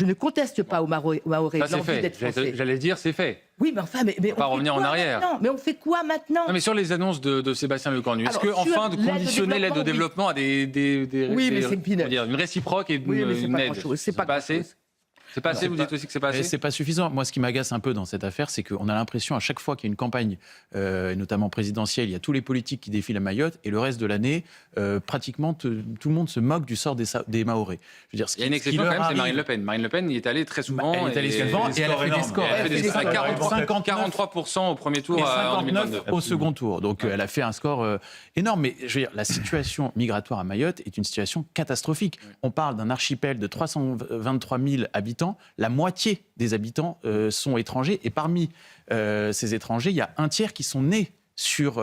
B: ne conteste pas aux Mahorais l'envie d'être français.
A: J'allais dire, c'est fait.
B: Oui, mais enfin, mais
A: on va revenir en arrière.
B: Mais on fait quoi maintenant?
A: Non, mais sur les annonces de Sébastien Lecornu, est-ce que enfin de conditionner l'aide au développement à une réciproque et une aide,
B: c'est pas
A: assez? C'est pas assez, vous dites aussi que c'est pas assez?
F: C'est pas suffisant. Moi, ce qui m'agace un peu dans cette affaire, c'est qu'on a l'impression, à chaque fois qu'il y a une campagne, notamment présidentielle, il y a tous les politiques qui défilent à Mayotte, et le reste de l'année, pratiquement tout le monde se moque du sort des Mahorais. Je veux dire,
A: il y a une exception quand même, c'est Marine Le Pen. Marine Le Pen y est allée très souvent.
F: Elle est allée souvent et elle a fait des scores.
A: Elle a fait 43% au premier tour
F: et
A: en
F: 59 au second tour. Donc elle a fait un score énorme. Mais je veux dire, la situation migratoire à Mayotte est une situation catastrophique. On parle d'un archipel de 323 000 habitants. La moitié des habitants sont étrangers. Et parmi ces étrangers, il y a un tiers qui sont nés sur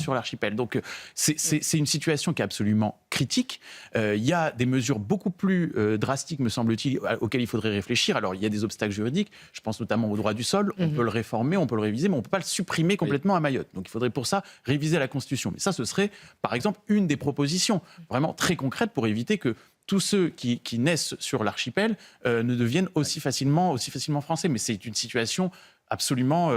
F: l'archipel. Donc c'est une situation qui est absolument critique. Il y a des mesures beaucoup plus drastiques, me semble-t-il, auxquelles il faudrait réfléchir. Alors il y a des obstacles juridiques, je pense notamment au droit du sol, on peut le réformer, on peut le réviser, mais on ne peut pas le supprimer complètement à Mayotte. Donc il faudrait pour ça réviser la Constitution. Mais ça, ce serait par exemple une des propositions vraiment très concrètes pour éviter que tous ceux qui naissent sur l'archipel ne deviennent aussi facilement français. Mais c'est une situation absolument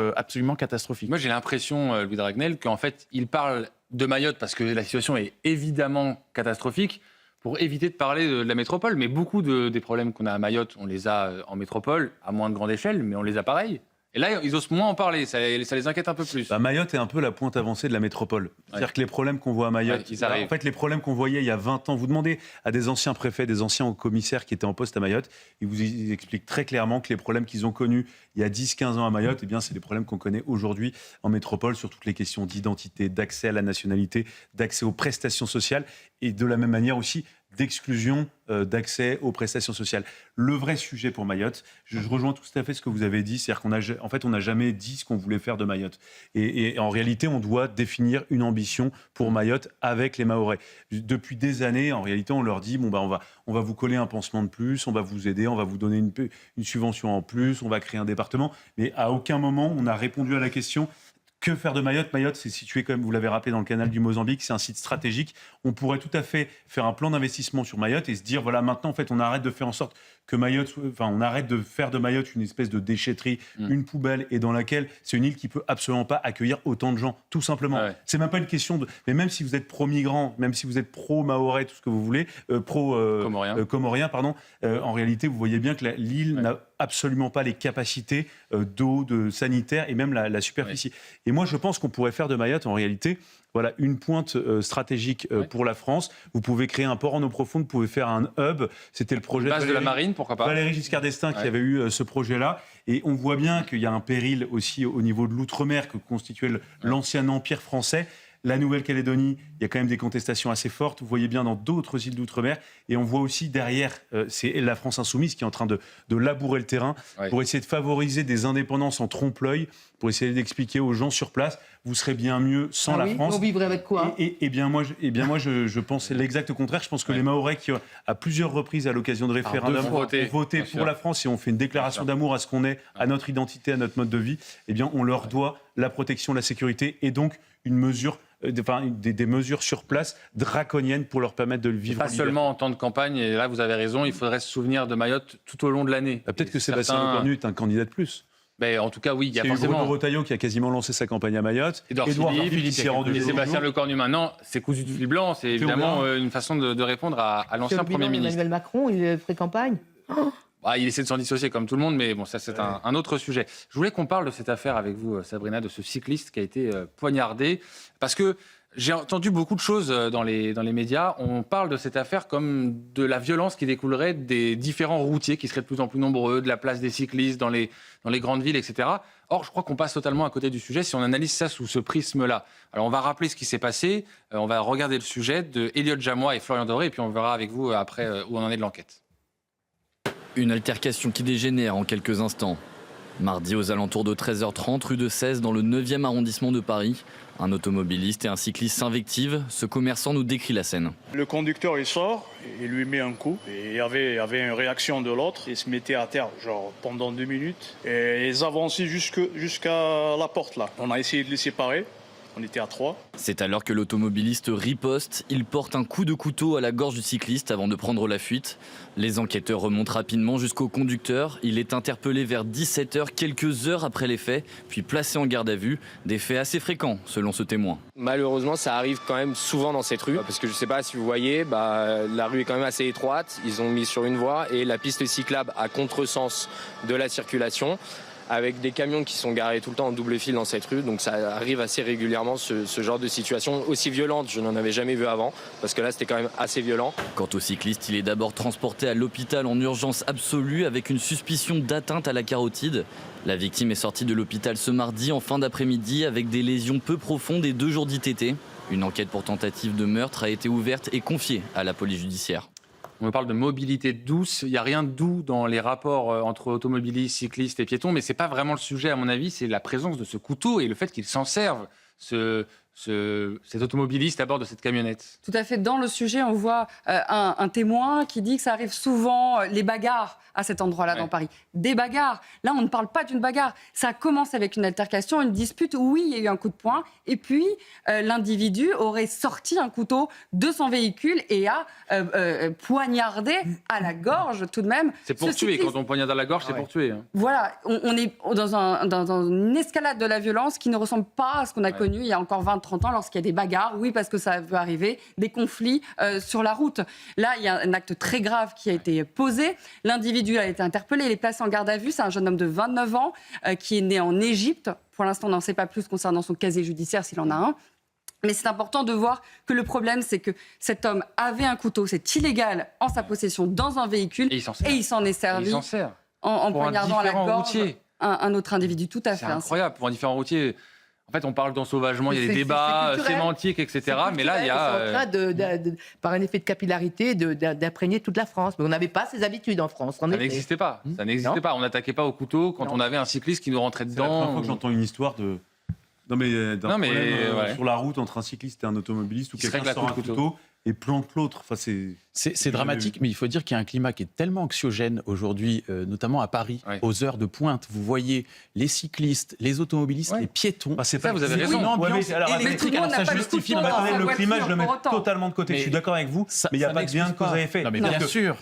F: catastrophique.
A: Moi, j'ai l'impression, Louis Dragnel, qu'en fait, il parle de Mayotte parce que la situation est évidemment catastrophique pour éviter de parler de la métropole. Mais beaucoup des problèmes qu'on a à Mayotte, on les a en métropole, à moins de grande échelle, mais on les a pareil. Et là, ils osent moins en parler, ça les inquiète un peu plus.
C: Mayotte est un peu la pointe avancée de la métropole. C'est-à-dire que les problèmes qu'on voit à Mayotte, en fait, les problèmes qu'on voyait il y a 20 ans, vous demandez à des anciens préfets, des anciens commissaires qui étaient en poste à Mayotte, ils vous expliquent très clairement que les problèmes qu'ils ont connus il y a 10-15 ans à Mayotte, eh bien, c'est les problèmes qu'on connaît aujourd'hui en métropole sur toutes les questions d'identité, d'accès à la nationalité, d'accès aux prestations sociales et de la même manière aussi d'exclusion d'accès aux prestations sociales. Le vrai sujet pour Mayotte, je rejoins tout à fait ce que vous avez dit, c'est-à-dire qu'on n'a jamais dit ce qu'on voulait faire de Mayotte. Et en réalité, on doit définir une ambition pour Mayotte avec les Mahorais. Depuis des années, en réalité, on leur dit, on va vous coller un pansement de plus, on va vous aider, on va vous donner une subvention en plus, on va créer un département. Mais à aucun moment, on a répondu à la question. Que faire de Mayotte? Mayotte, c'est situé, comme vous l'avez rappelé, dans le canal du Mozambique. C'est un site stratégique. On pourrait tout à fait faire un plan d'investissement sur Mayotte et se dire, voilà, maintenant, en fait, on arrête de faire en sorte que Mayotte, on arrête de faire de Mayotte une espèce de déchetterie, une poubelle, et dans laquelle c'est une île qui peut absolument pas accueillir autant de gens, tout simplement. Ouais. C'est même pas une question de. Mais même si vous êtes pro-migrant, même si vous êtes pro-mahorais, tout ce que vous voulez, comorien, pardon, en réalité, vous voyez bien que l'île n'a absolument pas les capacités d'eau, de sanitaire et même la superficie. Et moi, je pense qu'on pourrait faire de Mayotte, en réalité, voilà, une pointe stratégique pour la France. Vous pouvez créer un port en eau profonde, vous pouvez faire un hub. C'était le projet
A: de la marine, pourquoi pas.
C: Valéry Giscard d'Estaing qui avait eu ce projet-là. Et on voit bien qu'il y a un péril aussi au niveau de l'outre-mer que constituait l'ancien empire français. La Nouvelle-Calédonie, il y a quand même des contestations assez fortes. Vous voyez bien dans d'autres îles d'outre-mer. Et on voit aussi derrière, c'est la France insoumise qui est en train de labourer le terrain pour essayer de favoriser des indépendances en trompe-l'œil, pour essayer d'expliquer aux gens sur place, vous serez bien mieux sans la France.
B: On vivrait avec quoi?
C: Et bien moi, je pense l'exact contraire. Je pense que les Mahorais qui, à plusieurs reprises, à l'occasion de référendum, ont voté pour la France et ont fait une déclaration d'amour à ce qu'on est, à notre identité, à notre mode de vie, eh bien on leur doit la protection, la sécurité et donc une mesure des mesures sur place draconiennes pour leur permettre de le vivre.
A: Pas seulement en temps de campagne, et là vous avez raison, il faudrait se souvenir de Mayotte tout au long de l'année.
C: Peut-être que Sébastien Lecornu est un candidat de plus.
A: Ben, en tout cas, oui, il y a
C: forcément Bruno Retailleau qui a quasiment lancé sa campagne à Mayotte.
A: Édouard Philippe qui s'est rendu. Et Sébastien Lecornu maintenant, c'est cousu de fil blanc, c'est évidemment une façon de répondre à l'ancien Premier ministre.
B: Emmanuel Macron, il fait campagne.
A: Il essaie de s'en dissocier comme tout le monde, mais bon, ça c'est un autre sujet. Je voulais qu'on parle de cette affaire avec vous, Sabrina, de ce cycliste qui a été poignardé, parce que j'ai entendu beaucoup de choses dans les médias. On parle de cette affaire comme de la violence qui découlerait des différents routiers qui seraient de plus en plus nombreux, de la place des cyclistes dans les grandes villes, etc. Or, je crois qu'on passe totalement à côté du sujet si on analyse ça sous ce prisme-là. Alors, on va rappeler ce qui s'est passé, on va regarder le sujet de Elliot Jamois et Florian Doré, et puis on verra avec vous après où on en est de l'enquête.
L: Une altercation qui dégénère en quelques instants. Mardi aux alentours de 13h30, rue de Cèze, dans le 9e arrondissement de Paris. Un automobiliste et un cycliste s'invectivent. Ce commerçant nous décrit la scène.
M: Le conducteur, il sort, il lui met un coup. Et il y avait une réaction de l'autre. Il se mettait à terre, genre pendant 2 minutes. Et ils avançaient jusqu'à la porte, là. On a essayé de les séparer. On était à 3.
L: C'est alors que l'automobiliste riposte. Il porte un coup de couteau à la gorge du cycliste avant de prendre la fuite. Les enquêteurs remontent rapidement jusqu'au conducteur. Il est interpellé vers 17h, quelques heures après les faits, puis placé en garde à vue. Des faits assez fréquents, selon ce témoin.
N: Malheureusement, ça arrive quand même souvent dans cette rue, parce que je ne sais pas si vous voyez, la rue est quand même assez étroite. Ils ont mis sur une voie et la piste cyclable à contresens de la circulation, avec des camions qui sont garés tout le temps en double fil dans cette rue. Donc ça arrive assez régulièrement, ce genre de situation aussi violente. Je n'en avais jamais vu avant, parce que là, c'était quand même assez violent.
L: Quant au cycliste, il est d'abord transporté à l'hôpital en urgence absolue avec une suspicion d'atteinte à la carotide. La victime est sortie de l'hôpital ce mardi en fin d'après-midi avec des lésions peu profondes et 2 jours d'ITT. Une enquête pour tentative de meurtre a été ouverte et confiée à la police judiciaire.
A: On me parle de mobilité douce. Il n'y a rien de doux dans les rapports entre automobilistes, cyclistes et piétons, mais ce n'est pas vraiment le sujet, à mon avis. C'est la présence de ce couteau et le fait qu'il s'en serve, cet automobiliste à bord de cette camionnette.
G: Tout à fait. Dans le sujet, on voit un témoin qui dit que ça arrive souvent, les bagarres à cet endroit-là dans Paris. Des bagarres. Là, on ne parle pas d'une bagarre. Ça commence avec une altercation, une dispute. Oui, il y a eu un coup de poing. Et puis, l'individu aurait sorti un couteau de son véhicule et a poignardé à la gorge, tout de même.
A: C'est pour tuer. Quand on poignarde à la gorge, c'est pour tuer. Hein.
G: Voilà. On est dans une escalade de la violence qui ne ressemble pas à ce qu'on a connu il y a encore 20-30 ans lorsqu'il y a des bagarres. Oui, parce que ça peut arriver. Des conflits sur la route. Là, il y a un acte très grave qui a été posé. L'individu a été interpellé, il est placé en garde à vue. C'est un jeune homme de 29 ans qui est né en Égypte. Pour l'instant, on n'en sait pas plus concernant son casier judiciaire, s'il en a un. Mais c'est important de voir que le problème, c'est que cet homme avait un couteau, c'est illégal en sa possession dans un véhicule. Et il s'en est servi en poignardant à la gorge un autre individu. Tout à fait.
A: C'est incroyable, pour un différent routier. En fait, on parle d'ensauvagement, il y a des débats sémantiques, etc. Mais là, il y a...
B: Ils sont en train, par un effet de capillarité, d'imprégner toute la France. Mais on n'avait pas ces habitudes en France.
A: Ça n'existait pas. Ça n'existait pas. On n'attaquait pas au couteau quand on avait un cycliste qui nous rentrait dedans.
C: C'est la première fois que j'entends une histoire de... d'un problème sur la route entre un cycliste et un automobiliste où quelqu'un sort un couteau et plante l'autre. Enfin,
F: c'est dramatique, mais il faut dire qu'il y a un climat qui est tellement anxiogène aujourd'hui, notamment à Paris, aux heures de pointe. Vous voyez les cyclistes, les automobilistes, les piétons.
C: C'est pas,
A: vous avez raison.
F: Une ambiance électrique. Alors ça justifie.
C: Le climat, je le mets totalement de côté. Je suis d'accord avec vous, mais il n'y a pas de bien que vous avez fait.
F: Non, mais bien sûr.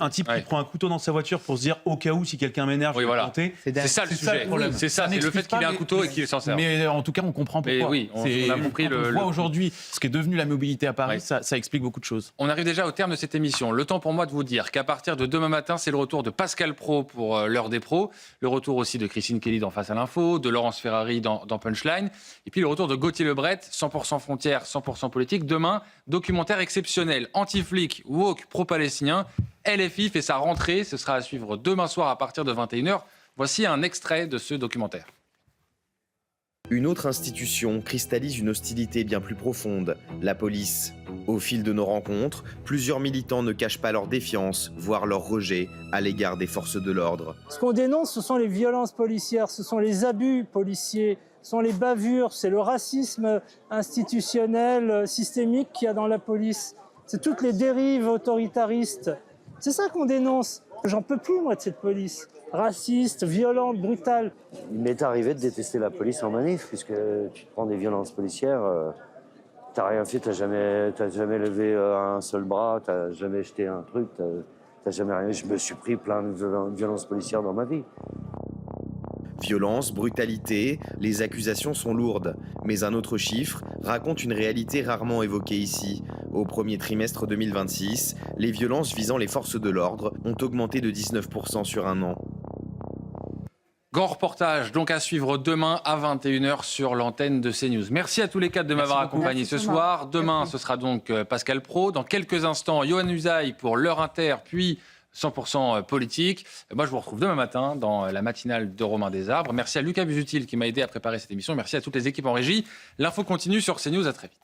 C: Un type qui prend un couteau dans sa voiture pour se dire au cas où si quelqu'un m'énerve, je vais planter.
A: C'est ça le sujet. C'est ça, c'est le fait qu'il ait un couteau et qu'il s'en serve.
F: Mais en tout cas, on comprend pourquoi.
A: Oui, on a compris le.
F: On voit aujourd'hui ce qui est devenu la mobilité à Paris. Ça explique beaucoup de choses.
A: On arrive déjà au terme de cette émission. Le temps pour moi de vous dire qu'à partir de demain matin, c'est le retour de Pascal Praud pour l'heure des pros, le retour aussi de Christine Kelly dans Face à l'info, de Laurence Ferrari dans Punchline, et puis le retour de Gauthier Lebret, 100% frontière, 100% politique. Demain, documentaire exceptionnel, anti-flic, woke, pro-palestinien. LFI fait sa rentrée, ce sera à suivre demain soir à partir de 21h. Voici un extrait de ce documentaire.
O: Une autre institution cristallise une hostilité bien plus profonde, la police. Au fil de nos rencontres, plusieurs militants ne cachent pas leur défiance, voire leur rejet à l'égard des forces de l'ordre.
P: Ce qu'on dénonce, ce sont les violences policières, ce sont les abus policiers, ce sont les bavures, c'est le racisme institutionnel, systémique qu'il y a dans la police. C'est toutes les dérives autoritaristes. C'est ça qu'on dénonce. J'en peux plus, moi, de cette police. Raciste, violente, brutale.
Q: Il m'est arrivé de détester la police en manif, puisque tu te prends des violences policières, t'as rien fait, t'as jamais levé un seul bras, t'as jamais jeté un truc, t'as jamais rien. Je me suis pris plein de violences policières dans ma vie.
O: Violence, brutalité, les accusations sont lourdes. Mais un autre chiffre raconte une réalité rarement évoquée ici. Au premier trimestre 2026, les violences visant les forces de l'ordre ont augmenté de 19% sur un an.
A: Grand reportage donc à suivre demain à 21h sur l'antenne de CNews. Merci à tous les quatre de m'avoir accompagné ce soir. Demain, ce sera donc Pascal Praud. Dans quelques instants, Yohann Usaï pour l'heure inter, puis 100% politique. Moi, je vous retrouve demain matin dans la matinale de Romain Desarbres. Merci à Lucas Busutil qui m'a aidé à préparer cette émission. Merci à toutes les équipes en régie. L'info continue sur CNews. À très vite.